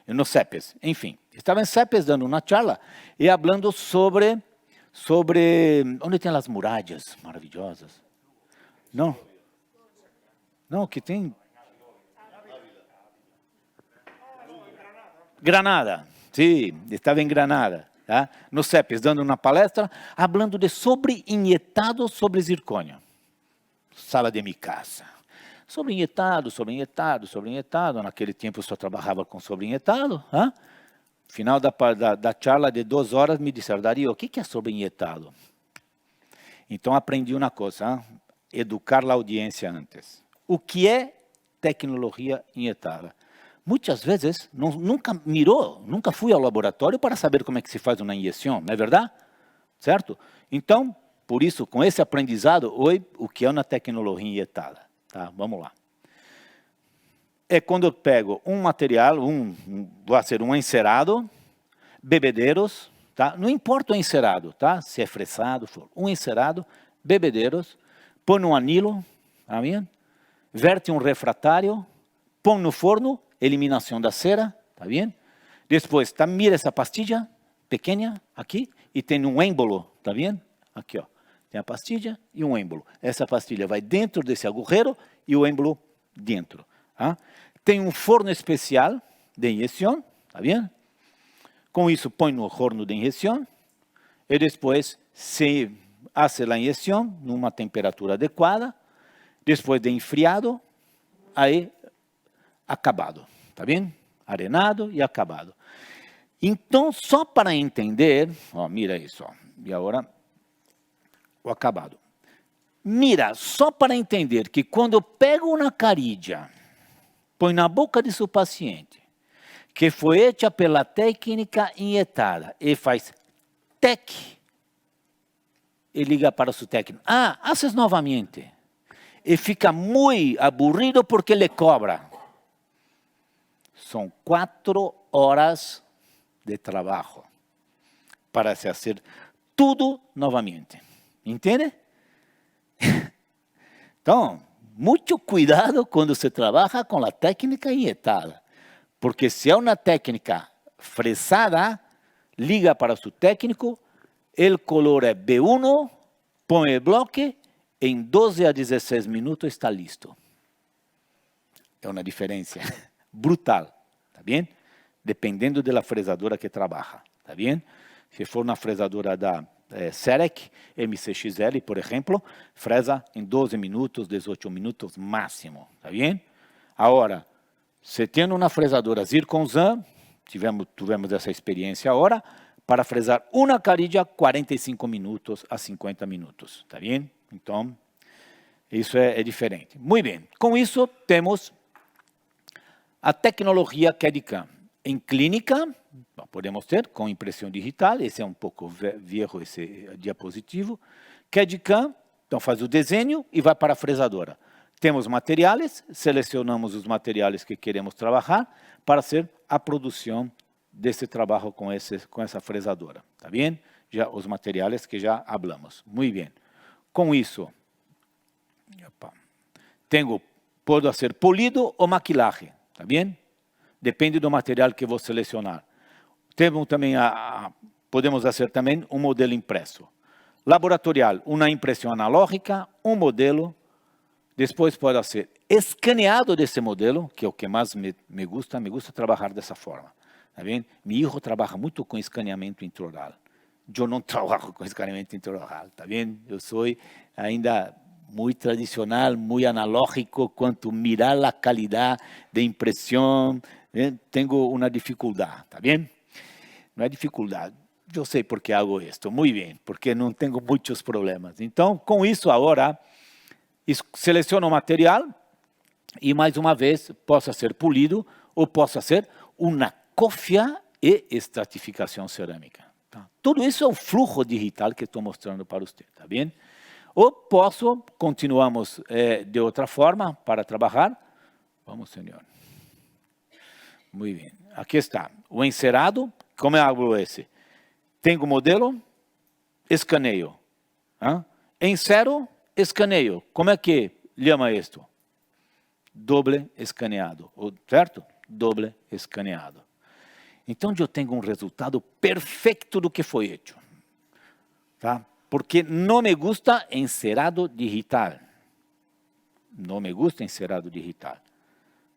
No CEPES. Enfim, estava em CEPES dando uma charla e falando sobre onde tem as muralhas maravilhosas. Não, que tem... Granada, sim, estava em Granada, tá? No CEPES, dando uma palestra, falando de sobreinjetado sobre zircônio. Sala de minha casa. Sobreinjetado. Naquele tempo eu só trabalhava com sobreinjetado. Final da charla de 2 horas, me disseram, Dario, o que é sobreinjetado? Então aprendi uma coisa, educar a audiência antes. O que é tecnologia injetada? Muitas vezes nunca fui ao laboratório para saber como é que se faz uma injeção, não é verdade? Certo? Então, por isso, com esse aprendizado, hoje, o que é uma tecnologia injetada? Tá, vamos lá. É quando eu pego um material, vai ser um encerado, bebedeiros, tá? Não importa o encerado, tá? Se é fresado, um encerado, bebedeiros, põe no anilo, tá vendo? Verte um refratário, põe no forno, eliminação da cera, tá vendo? Depois, mira essa pastilha pequena aqui e tem um êmbolo, tá vendo? Aqui, ó. Tem a pastilha e um êmbolo. Essa pastilha vai dentro desse agujero e o êmbolo dentro. Tá? Tem um forno especial de injeção, tá vendo? Com isso, põe no forno de injeção e depois se faz a injeção numa temperatura adequada, depois de enfriado, aí acabado, tá vendo? Arenado e acabado. Então, só para entender, ó, mira isso, ó, e agora o acabado. Mira, só para entender que quando eu pego uma carídia, põe na boca de seu paciente, que foi feita pela técnica injetada, e faz tec, e liga para o seu técnico. Haces novamente. E fica muito aburrido porque le cobra. São 4 horas de trabalho para se fazer tudo novamente. Entende? Então, muito cuidado quando se trabalha com a técnica injetada. Porque se é uma técnica fresada, liga para o seu técnico, o color é B1, põe o bloque, em 12 a 16 minutos está listo. É uma diferença brutal, tá bem? Dependendo da fresadora que trabalha, tá bem? Se for uma fresadora da Serec, MCXL, por exemplo, fresa em 12 minutos, 18 minutos máximo, tá bem? Agora, se tem uma fresadora Zirconzan, tivemos essa experiência agora, para fresar uma carídia, 45 minutos a 50 minutos, tá bem? Então, isso é diferente. Muito bem, com isso temos a tecnologia CAD/CAM. Em clínica, podemos ter com impressão digital, esse é um pouco viejo, esse diapositivo. CAD/CAM, então faz o desenho e vai para a fresadora. Temos materiais, selecionamos os materiais que queremos trabalhar para ser a produção desse trabalho com essa fresadora. Tá bem? Já os materiais que já falamos. Muito bem. Com isso, pode ser polido ou maquilaje. Tá bem? Depende do material que vou selecionar. Temos também podemos fazer também um modelo impresso. Laboratorial, uma impressão analógica, um modelo. Depois pode ser escaneado desse modelo, que é o que mais me gusta trabalhar dessa forma. Tá bem? Meu filho trabalha muito com escaneamento intraoral. Eu não trabalho com escaneamento intraoral, tá bem? Eu sou ainda muy tradicional, muy analógico, cuanto mirar la calidad de impresión, tengo una dificultad, ¿está bien? No hay dificultad. Yo sé por qué hago esto, muy bien, porque no tengo muchos problemas. Então, com isso agora, seleciono o material e, mais uma vez, possa ser polido ou possa ser uma cófia e estratificação cerâmica. Tá? Tudo isso é o fluxo digital que estou mostrando para você, tá bem? Ou posso, continuamos de outra forma para trabalhar. Vamos, senhor. Muito bem. Aqui está. O encerado, como eu hago esse? Tenho o modelo, escaneio. Encero, escaneio. Como é que chama isto? Doble escaneado, certo? Doble escaneado. Então, eu tenho um resultado perfeito do que foi feito. Tá? Porque não me gusta encerado digital. Não me gusta encerado digital.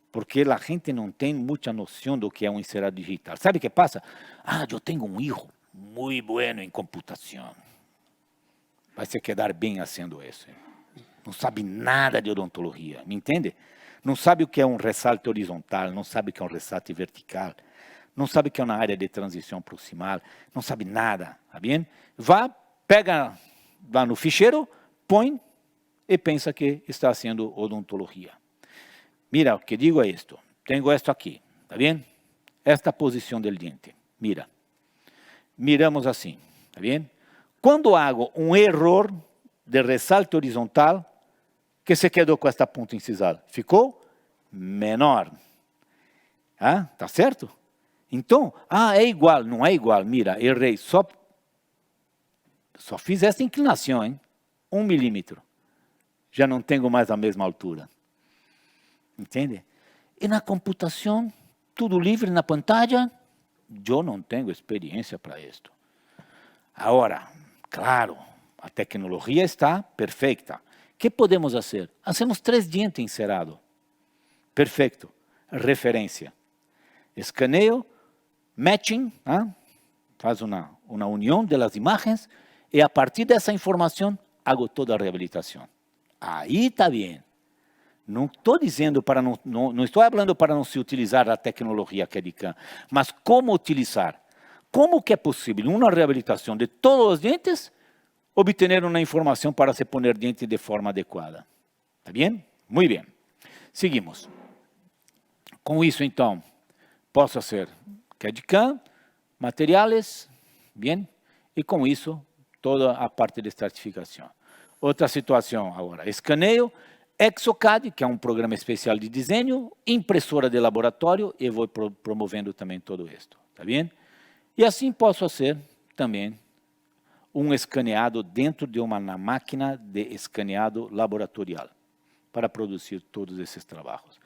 Porque a gente não tem muita noção do que é um encerado digital. Sabe o que passa? Eu tenho um filho muito bueno em computação. Vai se quedar bem fazendo isso. Não sabe nada de odontologia, me entende? Não sabe o que é um ressalte horizontal, não sabe o que é um ressalte vertical, não sabe o que é uma área de transição proximal, não sabe nada, tá bem? Pega lá no ficheiro, põe e pensa que está fazendo odontologia. Mira, o que digo é isto. Tenho isto aqui, tá bem? Esta posição do dente, mira. Miramos assim, tá bem? Quando hago um erro de ressalte horizontal, que se quedou com esta ponta incisal? Ficou menor. Tá certo? Então, é igual, não é igual. Mira, errei, só fiz essa inclinação, hein? 1 milímetro. Já não tenho mais a mesma altura. Entende? E na computação, tudo livre na pantalla, eu não tenho experiência para isto. Agora, claro, a tecnologia está perfeita. O que podemos fazer? Hacemos 3 dientes encerados. Perfeito. Referência. Escaneio, matching, faz uma união das imagens e a partir dessa informação, hago toda a reabilitação. Aí está bem. Não estou dizendo para não estou falando para não se utilizar a tecnologia CAD/CAM, mas como utilizar? Como que é possível uma reabilitação de todos os dentes, obter uma informação para se pôr dente de forma adequada? Está bem? Muito bem. Seguimos. Com isso, então, posso fazer CAD/CAM, materiais, bem? E com isso, toda a parte de estratificação. Outra situação agora, escaneio, Exocad, que é um programa especial de desenho, impressora de laboratório, e vou promovendo também todo isto, tá bem? E assim posso fazer também um escaneado dentro de uma máquina de escaneado laboratorial, para produzir todos esses trabalhos,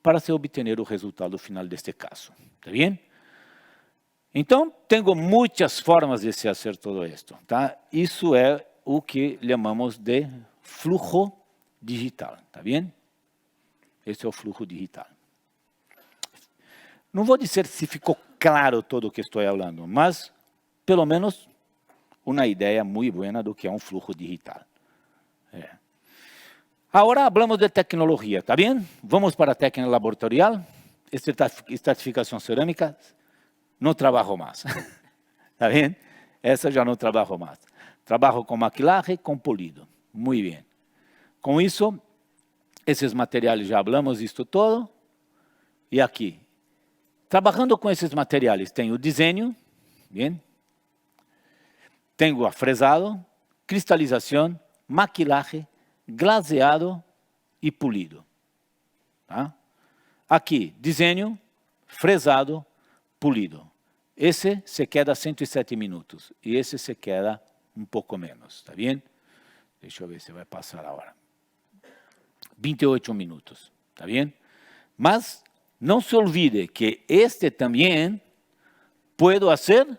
para se obter o resultado final deste caso, tá bem? Então, tenho muitas formas de se fazer todo isto, tá? Isso é o que chamamos de fluxo digital, tá bem? Esse é o fluxo digital. Não vou dizer se ficou claro todo o que estou falando, mas, pelo menos, uma ideia muito boa do que é um fluxo digital. Agora, falamos de tecnologia, tá bem? Vamos para a técnica laboratorial. Estratificação cerâmica, não trabalho mais. Tá bem? Essa já não trabalho mais. Trabalho com maquilagem, com polido. Muito bem. Com isso, esses materiais já falamos isto todo. E aqui, trabalhando com esses materiais, tenho o desenho, bem? Tenho afresado, cristalização, maquilagem, glaseado e polido. Tá? Aqui, desenho, fresado, polido. Esse se queda 107 minutos e esse se queda um pouco menos, tá bem? Deixa eu ver se vai passar a hora. 28 minutos, tá bem? Mas não se olvide que este também puedo fazer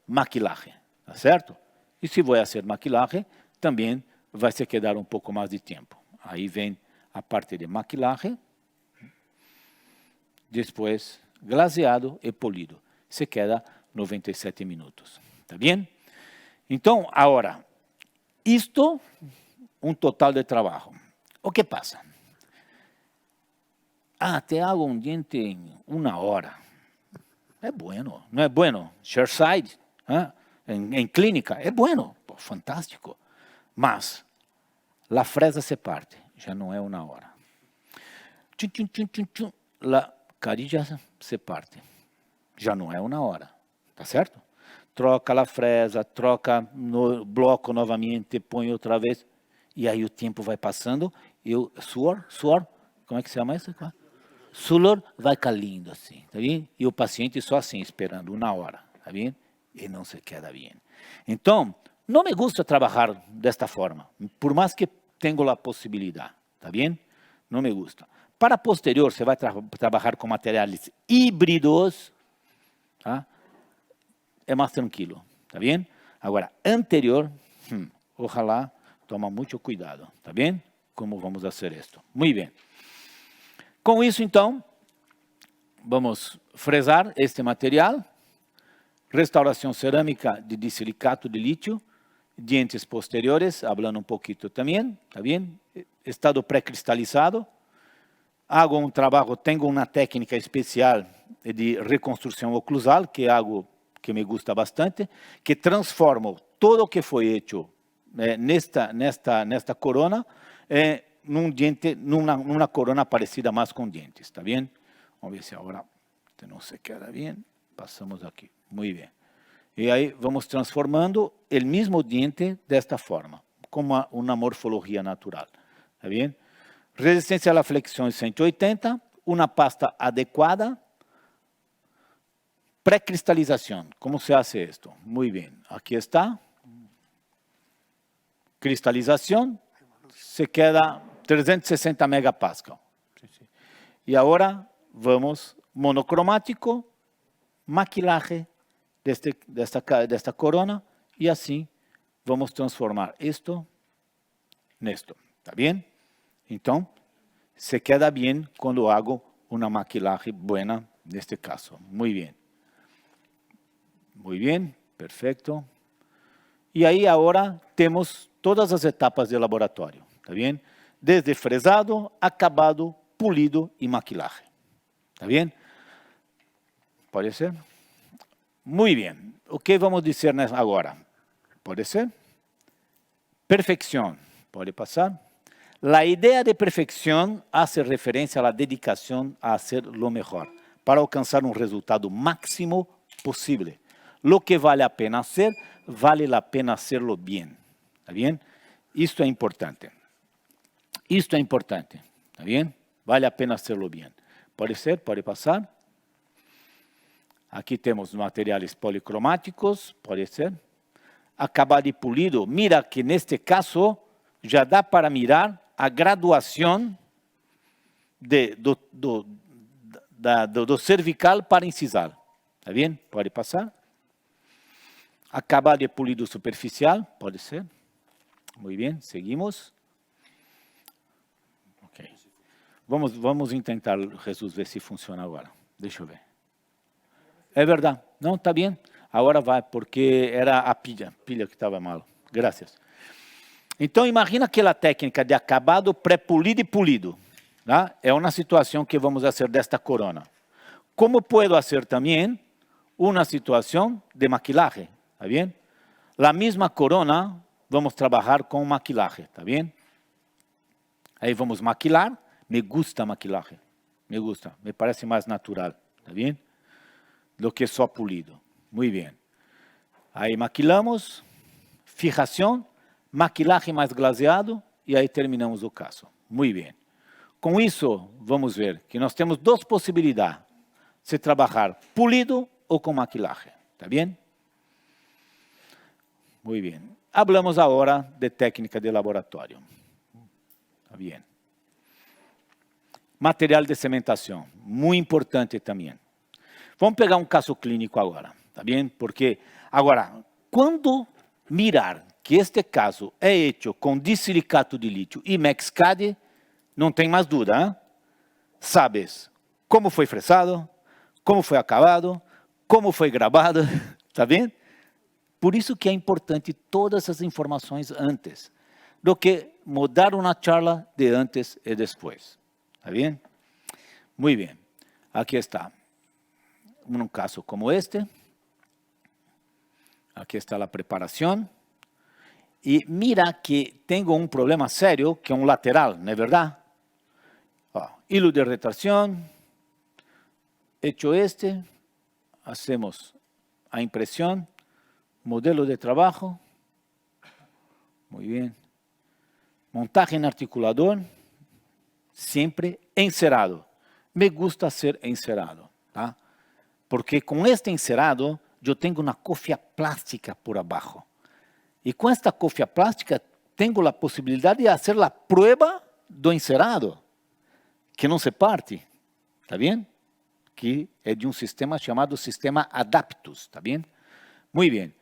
maquilagem, tá certo? E se vou fazer maquilagem, também vai se quedar um pouco mais de tempo. Aí vem a parte de maquilagem, depois glaseado e polido. Se queda 97 minutos, tá bem? Então, agora, isto un total de trabajo. ¿O qué pasa? Te hago un diente en 1 hora. Es bueno, no es bueno. Shareside, en clínica, es bueno, fantástico. Mas la fresa se parte, ya no es 1 hora. Chum, chum, chum, chum, chum. La carilla se parte, já não é 1 hora, tá certo? Troca a fresa, troca no bloco novamente, põe outra vez, e aí o tempo vai passando, e o suor, como é que se chama isso? Suor vai caindo assim, tá vendo? E o paciente só assim, esperando 1 hora, tá vendo? E não se queda bem. Então, não me gusta trabalhar desta forma, por mais que tenho a possibilidade, tá bem? Não me gusta. Para posterior, você vai trabalhar com materiais híbridos, tá? É mais tranquilo, tá bem? Agora, anterior, ojalá toma muito cuidado, tá bem? Como vamos fazer isto? Muito bem. Com isso, então, vamos fresar este material. Restauração cerâmica de disilicato de lítio, dientes posteriores, falando um pouquinho também, tá bem? Estado pré-cristalizado. Hago um trabalho, tenho uma técnica especial de reconstrução oclusal, que é algo que me gusta bastante, que transformo todo o que foi feito nesta corona num diente, numa corona parecida mais com dentes, está bem? Vamos ver se agora não se queda bem. Passamos aqui, muito bem. E aí vamos transformando o mesmo diente desta forma, como uma morfologia natural, está bem? Resistência à flexião 180, uma pasta adequada, pré-cristalização. Como se faz isto? Muito bem. Aqui está. Cristalização. Se queda 360 megapascal. E agora vamos monocromático, maquilaje desta corona e assim vamos transformar isto nesto. Está bem? Então, se queda bem quando hago uma maquilagem boa neste caso. Muito bem. Muito bem, perfeito. E aí agora temos todas as etapas de laboratório, tá bem? Desde fresado, acabado, polido e maquilagem. Tá bem? Pode ser? Muito bem. O que vamos dizer agora? Pode ser? Perfeição. Pode passar? A ideia de perfeição hace referência à dedicação a ser lo mejor, para alcançar um resultado máximo possível. Lo que vale a pena hacer, vale a pena hacerlo bien. ¿Está bien? Isto é importante. Isto é importante. ¿Está bien? Vale a pena hacerlo bien. Pode ser? Pode passar? Aqui temos materiais policromáticos. Pode ser? Acabado e polido. Mira que neste caso já dá para mirar a graduação do cervical para incisal. ¿Está bien? Pode passar? Acabado e polido superficial, pode ser. Muito bem, seguimos. Ok. Vamos tentar, Jesus, ver se funciona agora. Deixa eu ver. É verdade. Não, está bem. Agora vai, porque era a pilha que estava mal. Graças. Então, imagina aquela técnica de acabado, pré-polido e polido. Tá? É uma situação que vamos fazer desta corona. Como posso fazer também uma situação de maquilagem? ¿Está bien? La misma corona, vamos trabajar con maquilaje, ¿está bien? Ahí vamos maquilar, me gusta maquilaje, me gusta, me parece más natural, ¿está bien? Lo que só polido, muy bien. Ahí maquilamos, fijación, maquilaje mais glaseado e aí terminamos o caso. Muito bem. Com isso, vamos ver que nós temos duas possibilidades, se trabalhar polido ou com maquilaje, ¿está bien? Muy bien. Hablamos agora de técnica de laboratório. Está bien. Material de cementação, muito importante também. Vamos pegar um caso clínico agora, tá bem? Porque agora, quando mirar que este caso é feito com disilicato de lítio e Mexcad, não tem mais dúvida, hein? Sabes como foi fresado, como foi acabado, como foi gravado, tá bem? Por isso que é importante todas as informações antes, do que mudar una charla de antes y después. ¿Está bien? Muy bien. Aquí está. Un caso como este. Aquí está la preparación. Y mira que tengo un problema serio, que es un lateral, ¿no es verdad? Hilo de retracción. Hecho este, hacemos a impresión, modelo de trabajo. Muy bien. Montaje en articulador, siempre encerado. Me gusta hacer encerado, ¿tá? Porque con este encerado yo tengo una cofia plástica por abajo. Y con esta cofia plástica tengo la posibilidad de hacer la prueba do encerado, que no se parte, ¿está bien? Que es de un sistema llamado sistema Adaptus, ¿está bien? Muy bien.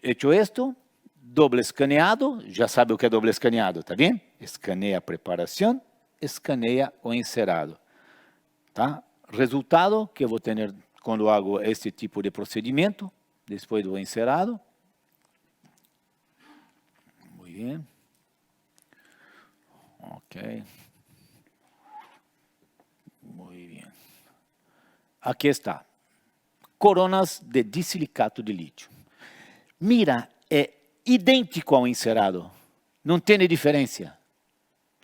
Hecho esto, doble escaneado, ya sabe o que es doble escaneado, ¿está bien? Escanea preparación, escanea o encerado. ¿Tá? Resultado que voy a tener cuando hago este tipo de procedimiento, después do encerado. Muy bien. Ok. Muy bien. Aqui está. Coronas de disilicato de lítio. Mira, é idêntico ao encerado. Não tem diferença.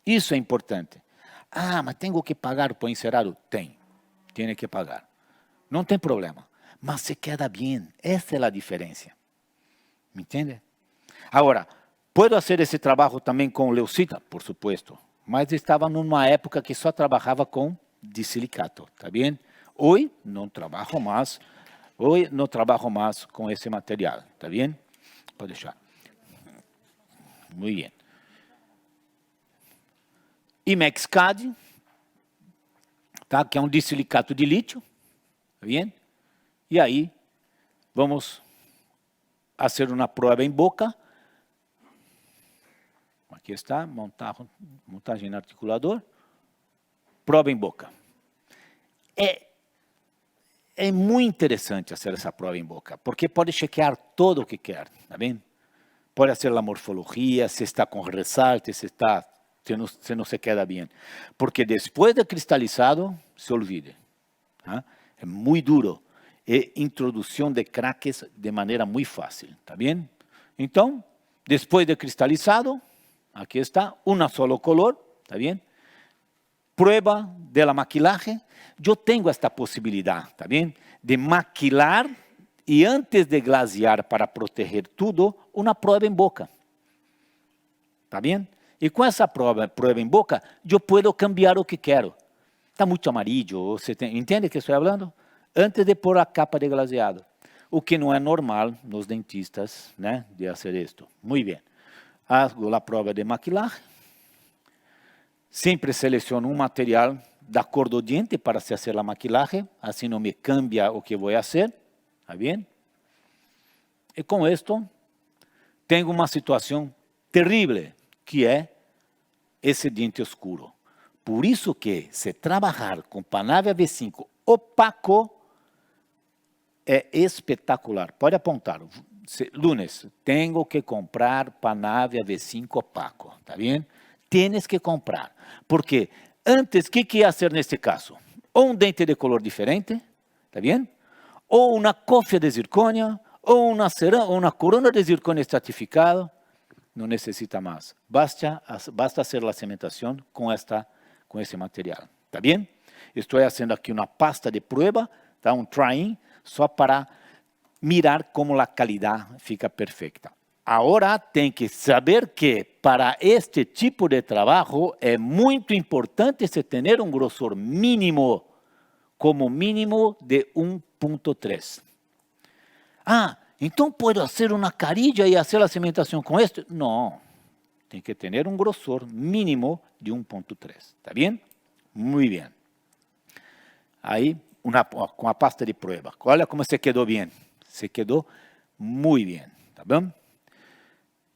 Isso é importante. Ah, mas tenho que pagar por encerado? Tem que pagar. Não tem problema. Mas se queda bem. Essa é a diferença. ¿Me entende? Agora, posso fazer esse trabalho também com leucita? Por supuesto. Mas estava numa época que só trabalhava com disilicato. ¿Está bem? Hoje não trabalho mais. Hoje não trabalho mais com esse material. ¿Está bem? Pode deixar. Muito bem. IMEXCAD, tá? Que é um disilicato de lítio. ¿Está bem? E aí, vamos fazer uma prova em boca. Aqui está, montagem em articulador. Prova em boca. É muito interessante fazer essa prova em boca, porque pode chequear todo o que quer, tá bem? Pode fazer a morfologia, se está com ressalte, se não se queda bem. Porque depois de cristalizado, se olvide. Tá? É muito duro. É introdução de craques de maneira muito fácil, tá bem? Então, depois de cristalizado, aqui está, uma solo color, tá bem? Prueba de la maquilaje. Eu tenho esta possibilidade, tá bem? De maquilar e antes de glasear para proteger tudo, uma prova em boca. Tá bem? E com essa prova em boca, eu posso cambiar o que quero. Está muito amarillo, entende o que estou falando? Antes de pôr a capa de glaseado. O que não é normal nos dentistas, né, de fazer isto. Muito bem. Hago a prova de maquilaje. Sempre seleciono um material da cor do diente para se fazer a maquilaje. Assim não me cambia o que vou fazer. Está bem? E com isto, tenho uma situação terrível, que é esse dente escuro. Por isso que, se trabalhar com Panavia V5 opaco, é espetacular. Pode apontar. Lunes, tenho que comprar Panavia V5 opaco. Está bem? Tienes que comprar. Porque antes, o que ia fazer neste caso? Ou um dente de color diferente, está bem? Ou uma cófia de zircônia, ou uma corona de zircônia estratificado. Não necessita mais. Basta fazer a cimentação com esse material. Está bem? Estou fazendo aqui uma pasta de prova, tá? Um try-in, só para mirar como a qualidade fica perfeita. Agora tem que saber que para este tipo de trabalho é muito importante se ter um grosor mínimo, como mínimo de 1.3. Ah, então posso fazer uma carilla e fazer a cimentação com este? Não, tem que ter um grosor mínimo de 1.3, ¿está bem? Muito bem. Aí, com a pasta de prova. Olha como se quedou bem. Se quedou muito bem, tá bom?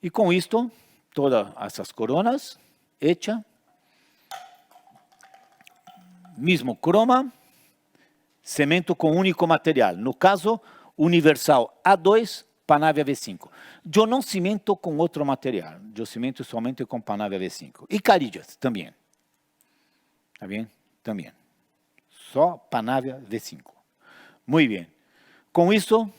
E com isto, todas essas coronas hechas, mesmo croma, cemento com único material. No caso, Universal A2 Panavia V5. Eu não cimento com outro material, eu cimento somente com Panavia V5. E carillas também. Está bem? Também. Só Panavia V5. Muito bem. Com isso,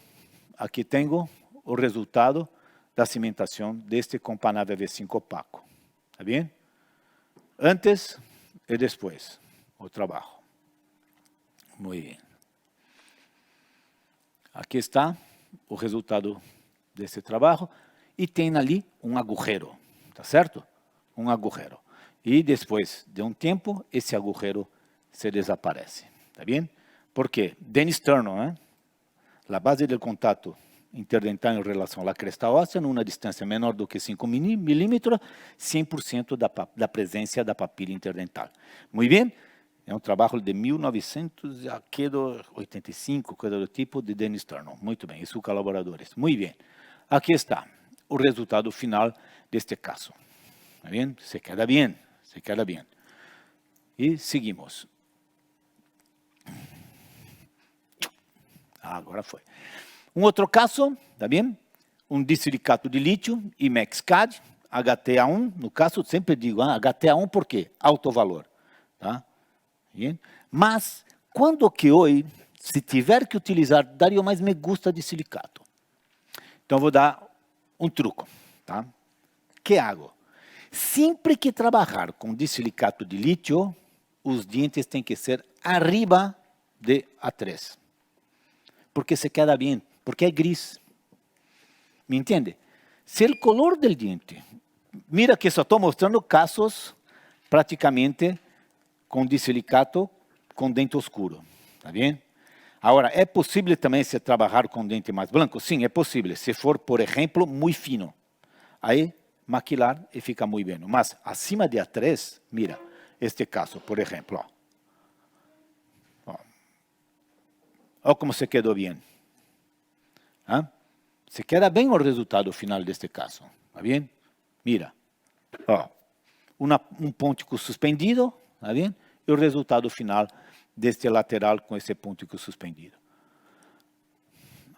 aqui tenho o resultado da cimentação deste com Panavia V5 opaco. Está bem? Antes e depois, o trabalho. Muito bem. Aqui está o resultado desse trabalho e tem ali um agujero, tá certo? Um agujero. E depois de um tempo, esse agujero se desaparece, tá bem? Por quê? Dennis Turner, a base do contato interdental em relação à cresta óssea, numa distância menor do que 5 milímetros, 100% da presença da papila interdental. Muito bem? É um trabalho de 1985, coisa do tipo, de Dennis Turner. Muito bem, e seus colaboradores. Muito bem. Aqui está o resultado final deste caso. Está bem? Se queda bem, se queda bem. E seguimos. Agora foi. Um outro caso, está bem? Um disilicato de lítio, IMEX-CAD, HTA1, no caso, sempre digo, HTA1 por quê? Alto valor. Tá? Mas, quando que hoje, se tiver que utilizar, daria mais me gusta de silicato. Então, vou dar um truco. Tá? Que hago? Sempre que trabalhar com disilicato de lítio, os dientes têm que ser arriba de A3. Porque se queda bem, porque é gris. Me entende? Se o color do diente, mira que só estou mostrando casos praticamente com disilicato com dente escuro, tá bem? Agora, é possível também se trabalhar com dente mais branco? Sim, é possível, se for, por exemplo, muito fino. Aí, maquilar e fica muito bem. Mas, acima de A3, mira, este caso, por exemplo. Olha como se quedou bem. Se queda bem o resultado final deste caso, tá bem? Mira, um pontico suspendido, tá bem? E o resultado final deste lateral com esse pontico suspendido.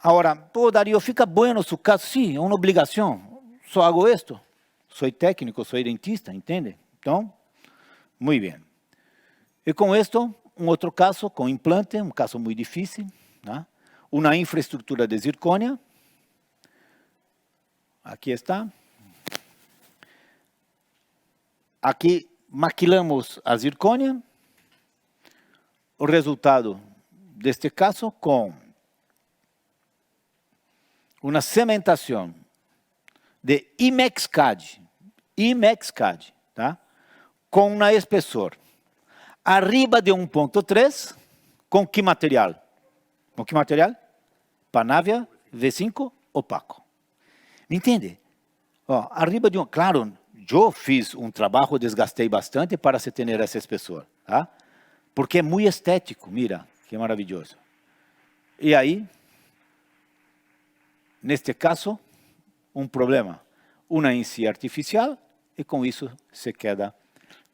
Agora, pô, Darío, fica bueno su caso? Sim, é uma obrigação. Só hago isto. Sou técnico, sou dentista, entende? Então, muito bem. E com isto, um outro caso com implante, um caso muito difícil, né? Uma infraestrutura de zircônia. Aqui está. Aqui maquilamos a zircônia. O resultado deste caso com uma cementação de IMEX-CAD, tá? Com um espessor arriba de 1.3, com que material? Com que material? Panavia V5 opaco. Me entende? Arriba de claro, eu fiz um trabalho, desgastei bastante para se ter esse espessor, tá? Porque é muito estético, mira, que maravilhoso. E aí, neste caso, um problema, uma encia artificial, e com isso se queda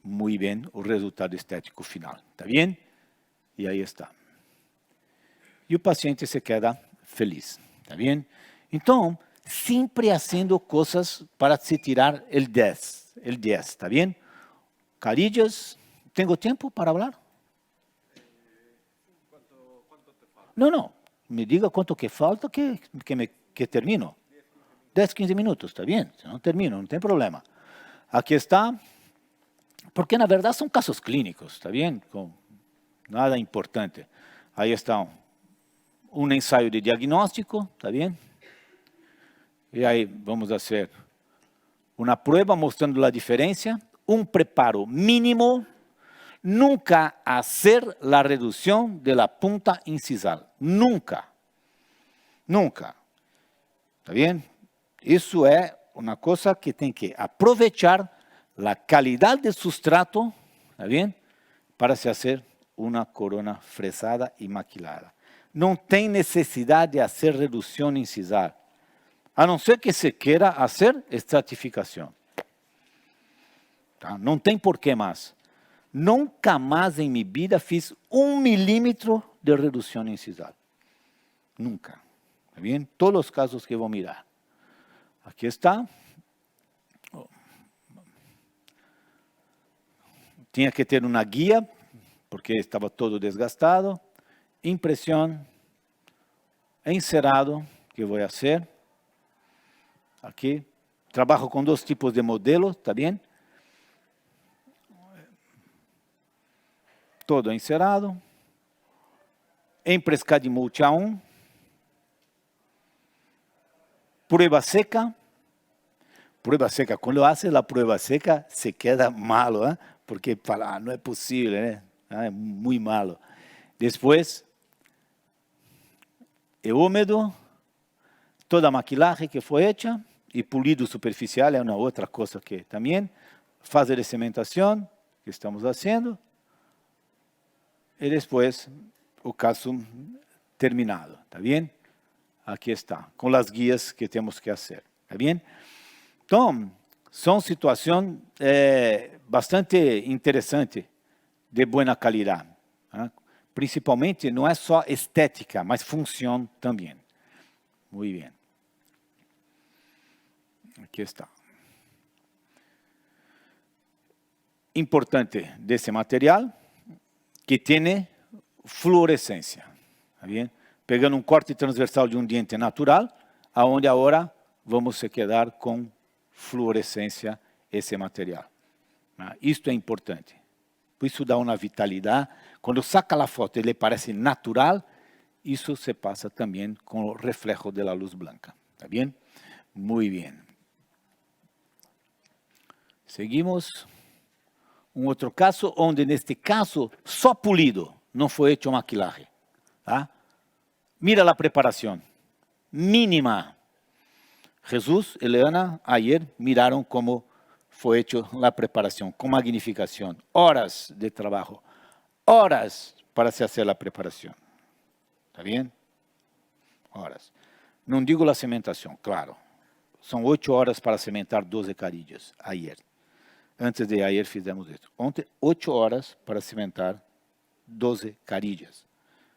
muito bem o resultado estético final, tá bem? E aí está. E o paciente se queda feliz, tá bem? Então, sempre fazendo coisas para se tirar o 10, tá bem? Carillas, tenho tempo para falar? Não, me diga quanto que falta que termino. 10, 15 minutos, está bem? Se não termino, não tem problema. Aqui está, porque na verdade são casos clínicos, está bem? Com nada importante. Aí está um ensaio de diagnóstico, está bem? E aí vamos fazer uma prova mostrando a diferença, um preparo mínimo. Nunca hacer la reducción de la punta incisal. Nunca. Nunca. ¿Está bien? Eso es una cosa que tem que aprovechar la calidad del sustrato, ¿está bien? Para se hacer una corona fresada y maquilada. No tem necesidad de hacer reducción incisal, a não ser que se quiera hacer estratificación. ¿Tá? No tem por qué más. Nunca mais em minha vida fiz 1 milímetro de redução incisal. Nunca. ¿Está bien? Todos los casos que voy a mirar. Aquí está. Tinha que ter uma guia, porque estava todo desgastado. Impressão. Encerado, que vou fazer. Aqui. Trabalho com 2 tipos de modelo, está bem? Todo encerado. Emprescar de multi A1. Prueba seca. Prueba seca. Quando hace a prueba seca, se queda malo, ¿eh? Porque fala, não é possível, né? É muito malo. Depois, é úmido, toda a maquilaje que foi hecha, e polido superficial é uma outra coisa que também, fase de cementação, que estamos fazendo, e depois o caso terminado, está bem? Aqui está, com as guias que temos que fazer, está bem? Então, são situações bastante interessantes, de boa qualidade. Né? Principalmente, não é só estética, mas função também. Muito bem. Aqui está. Importante desse material, que tem fluorescência. Tá bem? Pegando um corte transversal de um diente natural, aonde agora vamos se quedar com fluorescência esse material. Isto é importante. Isso dá uma vitalidade. Quando saca a foto, ele parece natural. Isso se passa também com o reflexo da luz branca. Está bem? Muito bem. Seguimos. Um outro caso, onde neste caso, só polido, não foi feito maquilagem. Tá? Mira a preparação. Mínima. Jesus e Leana, ayer, miraram como foi hecho a preparação, com magnificação. Horas de trabalho. Horas para se fazer a preparação. Está bem? Horas. Não digo a cementação, claro. São 8 horas para cimentar 12 carilhas, ayer. Antes de ayer fizemos isso. Ontem, 8 horas para cimentar 12 carilhas.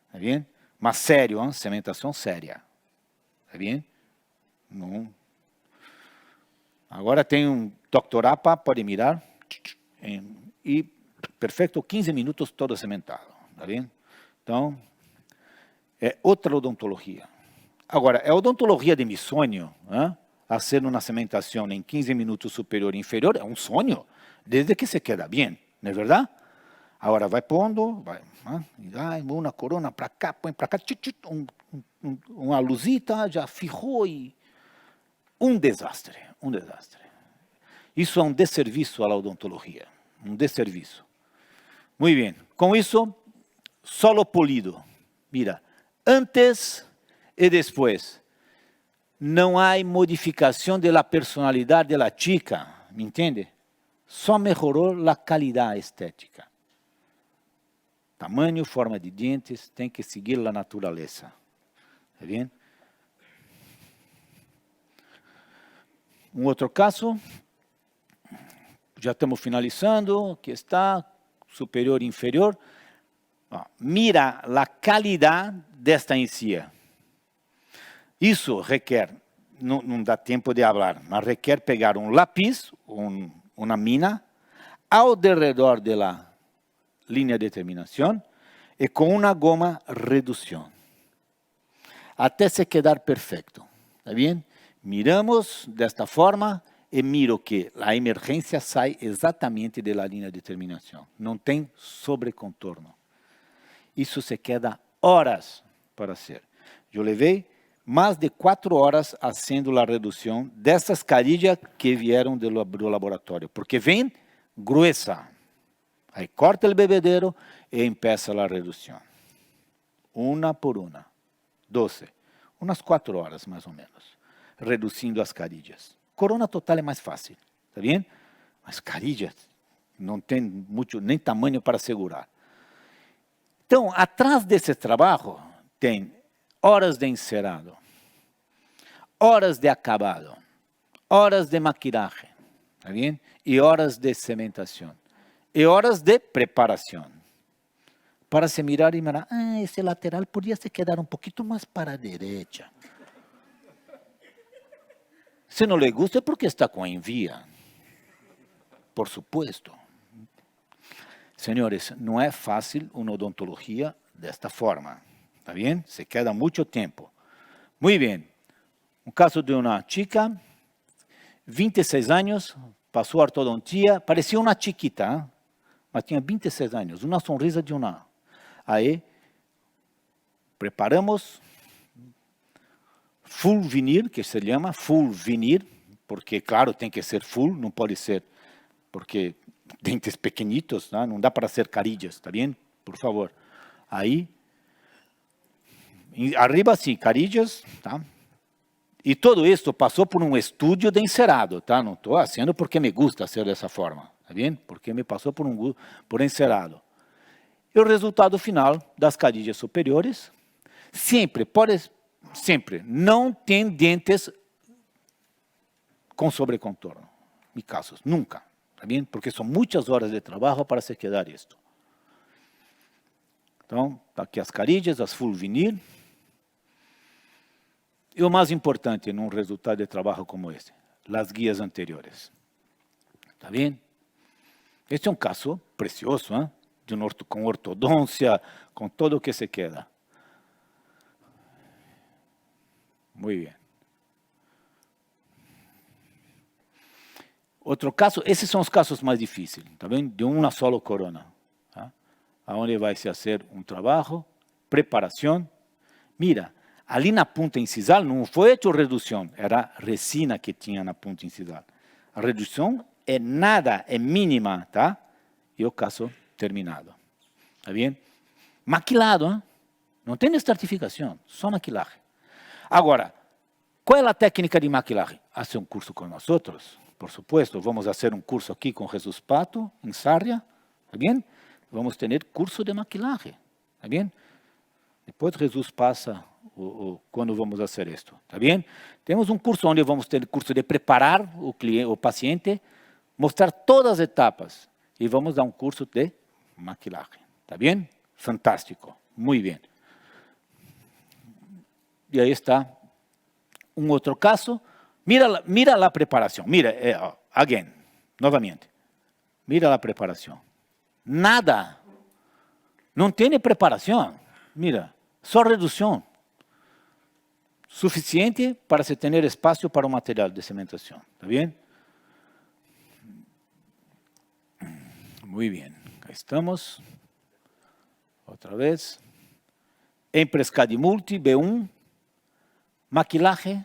Está bem? Mas sério, hein? Cementação séria. Está bem? Não. Agora tem um doctorapa, pode mirar. E perfeito, 15 minutos todo cimentado. Está bem? Então, é outra odontologia. Agora, é a odontologia de meu sonho, fazer uma cementação em 15 minutos superior e inferior, é um sonho, desde que se queda bem, não é verdade? Agora vai pondo, vai, uma corona para cá, põe para cá, uma luzita, já fijou e... Um desastre, um desastre. Isso é um desserviço à odontologia, um desserviço. Muito bem, com isso, solo polido. Mira, antes e depois. Não há modificação da personalidade da chica, me entende? Só melhorou a qualidade estética. Tamanho, forma de dentes, tem que seguir a natureza. Está bem? Um outro caso, já estamos finalizando, aqui está, superior e inferior. Mira a qualidade desta encia. Isso requer, não dá tempo de falar, mas requer pegar um lápis, uma mina, ao redor da linha de terminação e com uma goma redução, até se quedar perfeito. Está bem? Miramos desta forma e miro que a emergência sai exatamente da linha de terminação. Não tem sobrecontorno. Isso se queda horas para ser. Eu levei mais de 4 horas fazendo a redução dessas carilhas que vieram do laboratório, porque vem gruesa. Aí corta o bebedeiro e começa a redução. Uma por uma. 12. Umas 4 horas, mais ou menos. Reduzindo as carilhas. Corona total é mais fácil, tá bem? Mas carilhas não tem muito, nem tamanho para segurar. Então, atrás desse trabalho, tem horas de encerado, horas de acabado, horas de maquilagem, tá bem? E horas de cementação. E horas de preparação. Para se mirar e mirar, esse lateral podia se quedar um pouquinho mais para a direita. Se não lhe gusta é porque está com envia. Por supuesto. Senhores, não é fácil uma odontologia desta forma. ¿Está bien? Se queda muito tempo. Muy bien. Um caso de uma chica, 26 anos, passou a ortodontia, parecia uma chiquita, mas tinha 26 anos, uma sonrisa de uma. Aí, preparamos full veneer, que se chama full veneer, porque, claro, tem que ser full, não pode ser, porque dentes pequenitos, não dá para ser carillas, está bem? Por favor. Aí, arriba sim, carillas, tá? E todo isso passou por um estudo de encerado, tá? Não estou fazendo porque me gusta ser dessa forma, tá bem? Porque me passou por encerado. E o resultado final das carillas superiores, sempre, não tem dentes com sobrecontorno. Em casos, nunca, tá bem? Porque são muitas horas de trabalho para se quedar isto. Então, aqui as carillas, as full veneer. E o mais importante num resultado de trabalho como esse, as guias anteriores. Está bem? Este é um caso precioso, hein? Com ortodôncia, com tudo o que se queda. Muito bem. Outro caso, esses são os casos mais difíceis, tá bem? De uma só corona. Tá? Onde vai se fazer um trabalho, preparação. Mira, ali na ponta incisal não foi feita redução, era resina que tinha na ponta incisal. A redução é nada, é mínima, tá? E o caso terminado. Tá bem? Maquilado, hein? Não tem estratificação, só maquilagem. Agora, qual é a técnica de maquilagem? Hace um curso com nós outros, por supuesto. Vamos fazer um curso aqui com Jesus Pato, em Sarria, tá bem? Vamos ter curso de maquilagem, tá bem? Depois Jesus passa quando vamos fazer isto, tá bem? Temos um curso onde vamos ter curso de preparar o paciente, mostrar todas as etapas e vamos dar um curso de maquilagem, tá bem? Fantástico, muito bem. E aí está um outro caso. Mira a preparação, mira, again, novamente. Mira a preparação. Nada, não tem preparação, mira, só redução. Suficiente para se ter espaço para o material de cementação. ¿Está bem? Muito bem. Aqui estamos. Outra vez. Emprescadi Multi, B1. Maquilagem.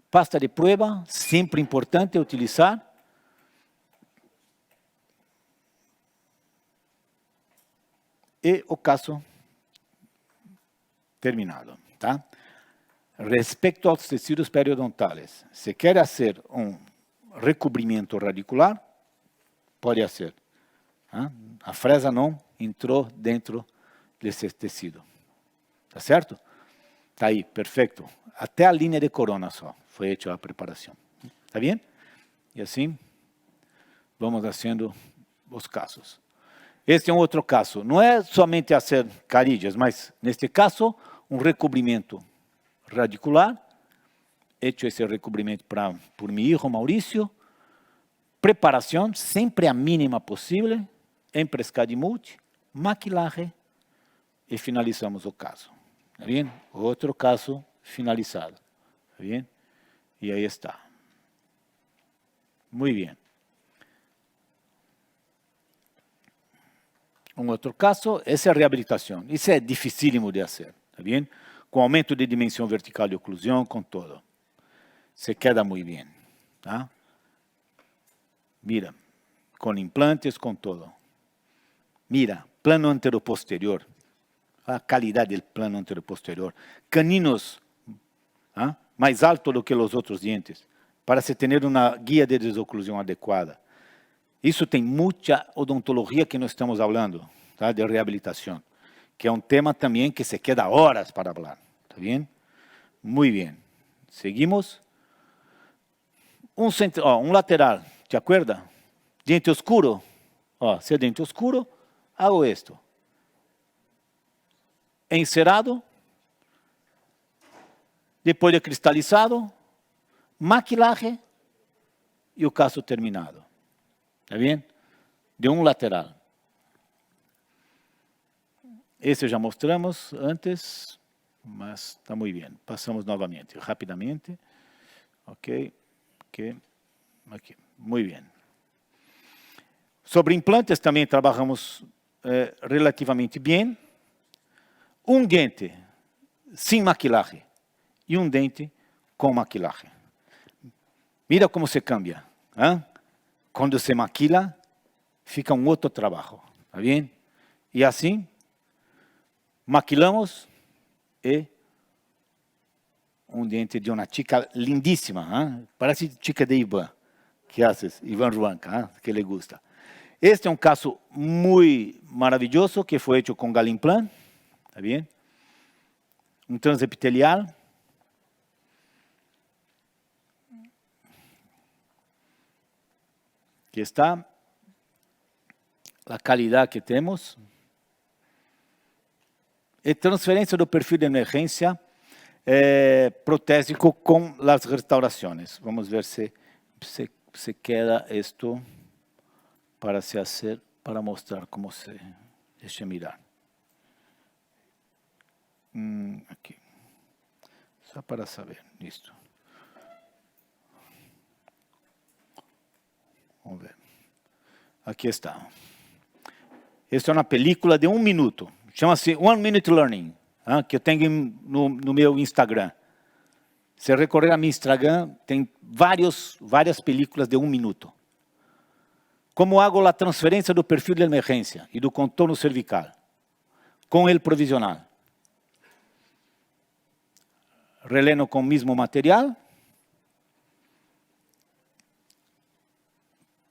Pasta de prueba. Sempre importante utilizar. E o caso terminado. Tá? Respecto aos tecidos periodontales, se quer fazer um recobrimento radicular, pode fazer. A fresa não entrou dentro desse tecido. Tá certo? Tá aí, perfeito. Até a linha de corona só foi feita a preparação. Tá bem? E assim, vamos fazendo os casos. Este é um outro caso. Não é somente fazer carillas, mas, neste caso, um recobrimento radicular, hecho esse recobrimento por meu filho Maurício, preparação, sempre a mínima possível, emprescadi multi, maquilagem e finalizamos o caso. Tá bem? Outro caso finalizado. Tá bem? E aí está. Muito bem. Um outro caso, essa é a reabilitação. Isso é dificílimo de fazer. Tá bem? Com aumento de dimensão vertical de oclusão, com todo. Se queda muito bem. Tá? Mira, com implantes, com todo. Mira, plano anteroposterior. A qualidade do plano anteroposterior. Caninos mais alto do que os outros dientes, para se ter uma guia de desoclusão adequada. Isso tem muita odontologia que nós estamos falando, tá? De reabilitação. Que é um tema também que se queda horas para falar. ¿Está bem? Muito bem. Seguimos. Um lateral, ¿te acuerda? Diente oscuro. Se é diente oscuro, hago esto. Encerado. Depois de cristalizado, maquilaje y el caso terminado. ¿Está bien? De un lateral. Esse já mostramos antes, mas está muito bem. Passamos novamente, rapidamente. Ok, aqui. Muito bem. Sobre implantes também trabalhamos relativamente bem. Um dente sem maquilaje e um dente com maquilaje. Mira como se cambia. ¿Eh? Quando se maquila, fica um outro trabalho. ¿Está bem? E assim, maquilamos e um dente de uma chica lindíssima. ¿Eh? Parece chica de Ivan, que haces, Ivan Ruanca, ¿eh? Que le gusta. Este é um caso muito maravilhoso que foi feito com Galimplan. ¿Está bem? Um transepitelial. Aqui está a qualidade que temos. E transferência do perfil de emergência protésico com as restaurações. Vamos ver se queda isto para se fazer, para mostrar como se... Deixa eu mirar. Aqui. Só para saber isto. Vamos ver. Aqui está. Esta é uma película de 1 minuto. Chama-se 1 Minute Learning, que eu tenho no meu Instagram. Se recorrer a meu Instagram, tem várias películas de 1 minuto. Como hago a transferência do perfil de emergência e do contorno cervical com ele provisional. Releno com o mesmo material.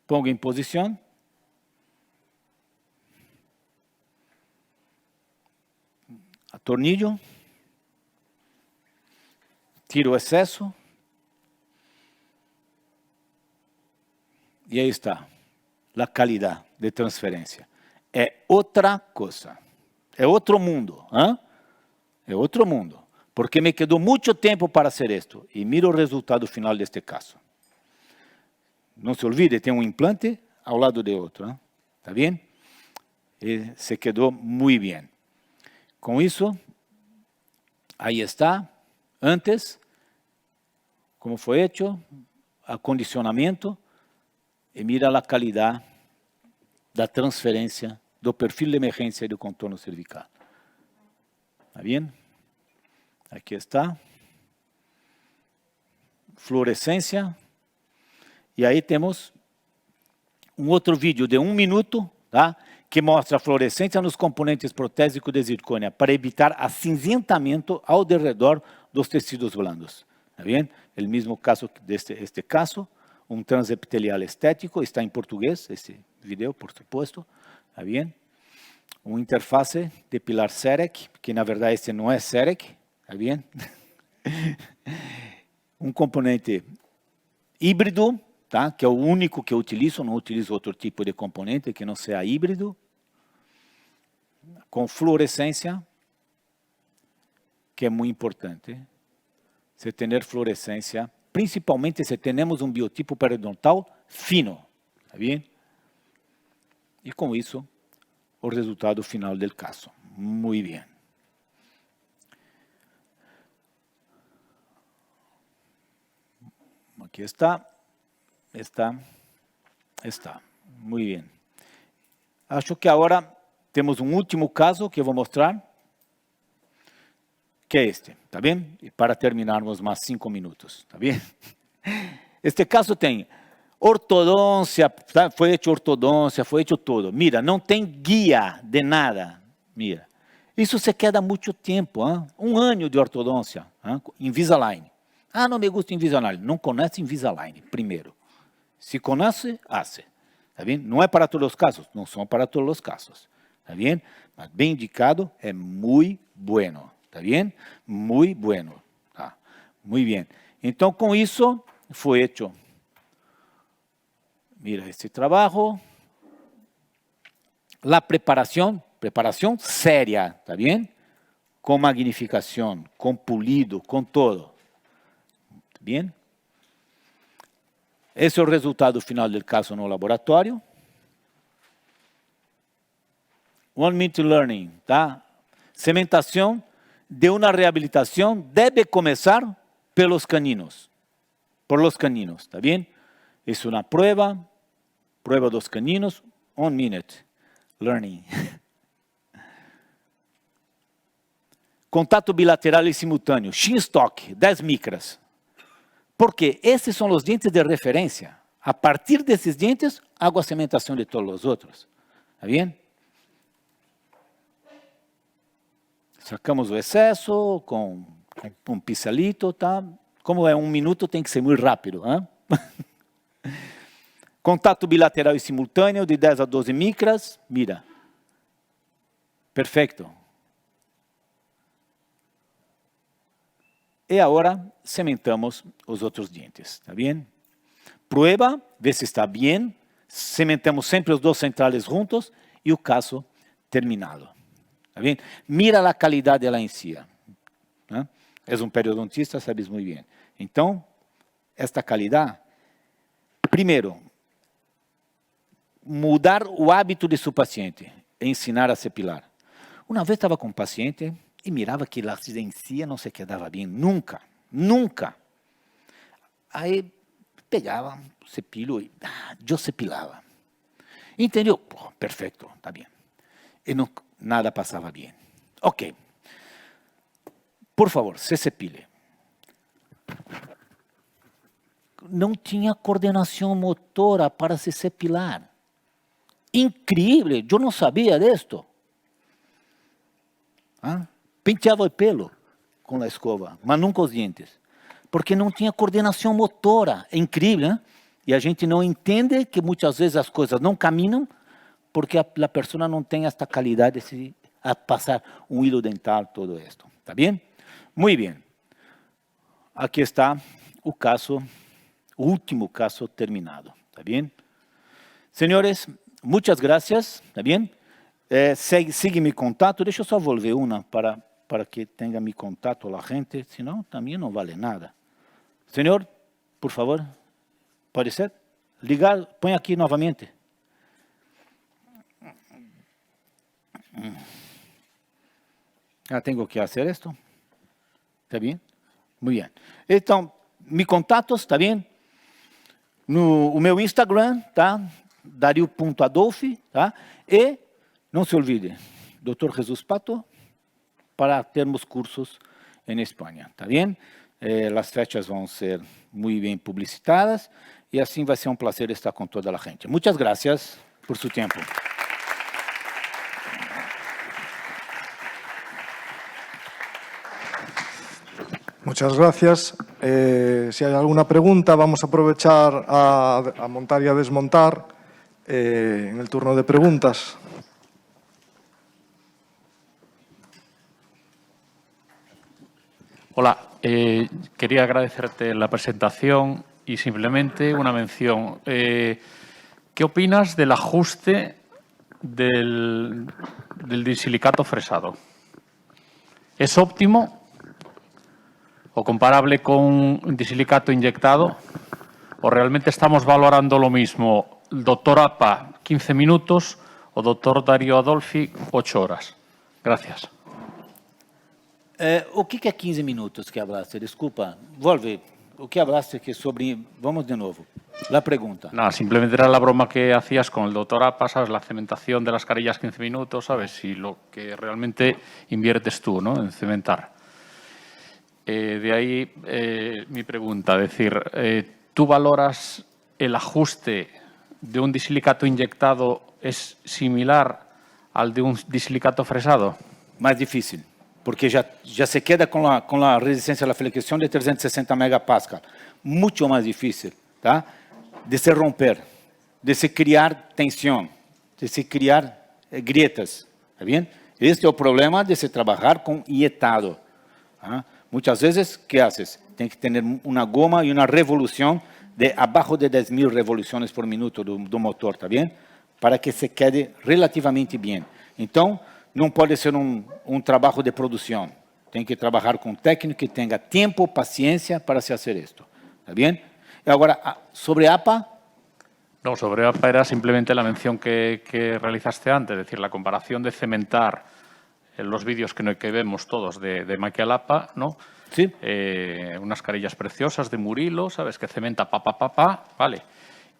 Pongo em posição. Atornillo. Tiro o excesso. E aí está. A qualidade de transferência. É outra coisa. É outro mundo. ¿Eh? É outro mundo. Porque me quedou muito tempo para fazer isto. E miro o resultado final deste caso. Não se olvide, tem um implante ao lado de outro. Está bem? E se quedou muito bem. Com isso, aí está. Antes, como foi feito, acondicionamento. E mira a qualidade da transferência do perfil de emergência e do contorno cervical. Está bem? Aqui está. Fluorescência. E aí temos um outro vídeo de 1 minuto, tá? Que mostra a fluorescência nos componentes protésicos de zircônia para evitar acinzentamento ao redor dos tecidos blandos. Está bem? O mesmo caso deste caso. Um transepitelial estético, está em português, esse vídeo, por supuesto, está bem? Uma interface de pilar CEREC, que na verdade este não é CEREC, está bem? Um componente híbrido, tá? Que é o único que eu utilizo, não utilizo outro tipo de componente que não seja híbrido, com fluorescência, que é muito importante, se ter fluorescência, principalmente se temos um biotipo periodontal fino, está bem? E com isso, o resultado final do caso. Muito bem. Aqui está. Muito bem. Acho que agora temos um último caso que eu vou mostrar, que é este, tá bem? E para terminarmos mais 5 minutos, tá bem? Este caso tem ortodôncia, tá? Foi feito ortodôncia, foi feito tudo. Mira, não tem guia de nada, mira. Isso se queda muito tempo, hein? 1 ano de ortodôncia, hein? Invisalign. Ah, não me gusta Invisalign. Não conhece Invisalign, primeiro. Se conhece, hace. Tá bem? Não é para todos os casos, não são para todos os casos, tá bem? Mas bem indicado, é muito bueno. Está bem? Muito bueno. Tá. Muito bem. Então, com isso, foi feito. Mira este trabalho. A preparação séria, está bem? Com magnificação, com pulido, com todo. Tá bem? Esse é o resultado final do caso no laboratório. 1 minute learning, tá? Cementação de uma reabilitação deve começar pelos caninos. Por los caninos, ¿está bien? Es una prueba dos caninos, 1 minute learning. Contato bilateral e simultâneo, Shinstock, 10 micras. Porque esses são os dientes de referência. A partir desses dientes, hago a cementação de todos os outros. ¿Está bien? Sacamos o excesso com um pincelito, tá? Como é 1 minuto, tem que ser muito rápido. Hein? Contato bilateral e simultâneo de 10 a 12 micras. Mira. Perfeito. E agora cementamos os outros dientes. Está bem? Prueba, vê se está bem. Cementamos sempre os 2 centrales juntos e o caso terminado. Está bem? Mira a qualidade da encía. ¿Eh? És um periodontista, sabes muito bem. Então, esta qualidade, primeiro, mudar o hábito de seu paciente, ensinar a cepilar. Uma vez estava com um paciente e mirava que a encía não se quedava bem, nunca, nunca. Aí pegava o cepilho e eu cepilava. Entendeu? Pô, perfeito, está bem. E não, nada passava bem. Ok. Por favor, se cepile. Não tinha coordenação motora para se cepilar. Incrível, eu não sabia disto. Penteava o pelo com a escova, mas nunca os dentes. Porque não tinha coordenação motora. É incrível, né? E a gente não entende que muitas vezes as coisas não caminham porque a pessoa não tem esta qualidade de passar um hilo dental, todo isto. Está bem? Muito bem. Aqui está o caso, o último caso terminado. ¿Está bien? Senhores, muitas gracias. ¿Está bien? Sigue mi contato. Deixa eu só volver uma para que tenha mi contato a gente, senão também não vale nada. Senhor, por favor, pode ser? Ligar, põe aqui novamente. Tenho que fazer isto. ¿Está bien? Muy bien. Então, mis contatos, ¿está bien? O meu Instagram, tá? Dario.adolfi, tá? E, não se olvide, Dr. Jesus Pato, para termos cursos em Espanha, ¿está bien? As fechas vão ser muito bem publicitadas e assim vai ser um prazer estar com toda a gente. Muitas gracias por seu tempo. Muchas gracias. Si hay alguna pregunta, vamos a aprovechar a montar y a desmontar en el turno de preguntas. Hola, quería agradecerte la presentación y simplemente una mención. ¿Qué opinas del ajuste del disilicato fresado? ¿Es óptimo o comparable con un disilicato inyectado? ¿O realmente estamos valorando lo mismo? El doctor Apa, 15 minutos, o doctor Dario Adolfi, 8 horas. Gracias. O que é 15 minutos que hablaste? Desculpa, volve. O que hablaste que sobre... Vamos de novo. La pregunta. Nada, simplemente era la broma que hacías con el doctor Apa, ¿sabes? La cementación de las carillas 15 minutos, ¿sabes? Y lo que realmente inviertes tú, ¿no? En cementar. De ahí mi pregunta, es decir, ¿tú valoras el ajuste de un disilicato inyectado es similar al de un disilicato fresado? Mais difícil, porque já se queda com a resistência à flexião de 360 megapascal. Muito mais difícil, tá? De se romper, de se criar tensão, de se criar grietas, tá bem? Este é o problema de se trabalhar com ietado. Tá? Muitas vezes, ¿qué haces? Tem que ter uma goma e uma revolução de abaixo de 10.000 revoluções por minuto do motor, tá bem? Para que se quede relativamente bem. Então, não pode ser um trabalho de produção. Tem que trabalhar com um técnico que tenha tempo, paciência para se fazer isto, tá bem? Ahora, sobre APA, No, sobre APA era simplemente la mención que realizaste antes, es decir, la comparación de cementar en los vídeos que vemos todos de Maki al APA, ¿no? sí, Unas carillas preciosas de Murilo, ¿sabes? Que cementa vale.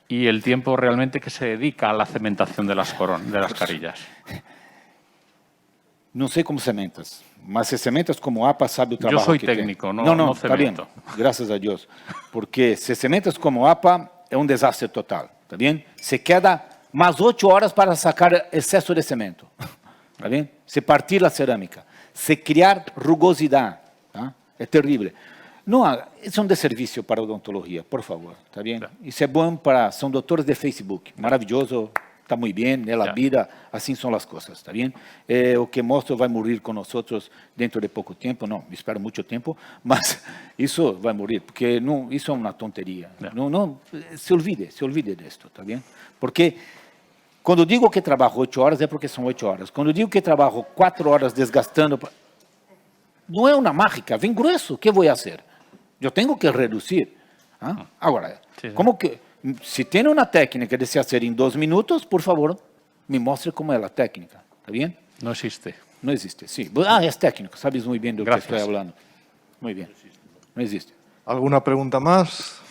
Y el tiempo realmente que se dedica a la cementación de las carillas. no sé cómo cementas, mas si cementas como APA, sabe el trabajo Yo soy que técnico, tiene. no está bien, cemento. gracias a Dios. Porque si cementas como APA, es un desastre total, ¿está bien? Se queda más 8 horas para sacar exceso de cemento, ¿está bien? Se partir la cerámica, se crear rugosidad, ¿tá? Es terrible. No haga, es un desservicio para odontología, por favor, ¿está bien? Claro. Isso é bom para, são doutores de Facebook, maravilhoso, está muy bien, é la vida, así son las cosas, ¿está bien? O que mostro vai morir con nosotros dentro de poco tiempo, no, espero mucho tiempo, mas isso vai morir, porque não, isso é uma tonteria. Não, se olvide disto, ¿está bien? Porque quando digo que trabalho 8 horas, é porque são 8 horas. Quando digo que trabalho 4 horas desgastando, não é uma mágica, vem grueso, o que vou fazer? Eu tenho que reduzir. ¿Ah? Agora, como que... Si tiene una técnica de se hacer en 2 minutos, por favor, me muestre cómo es la técnica. ¿Está bien? No existe. No existe, sí. Es técnico, sabes muy bien de lo que estoy hablando. Muy bien. No existe. ¿Alguna pregunta más?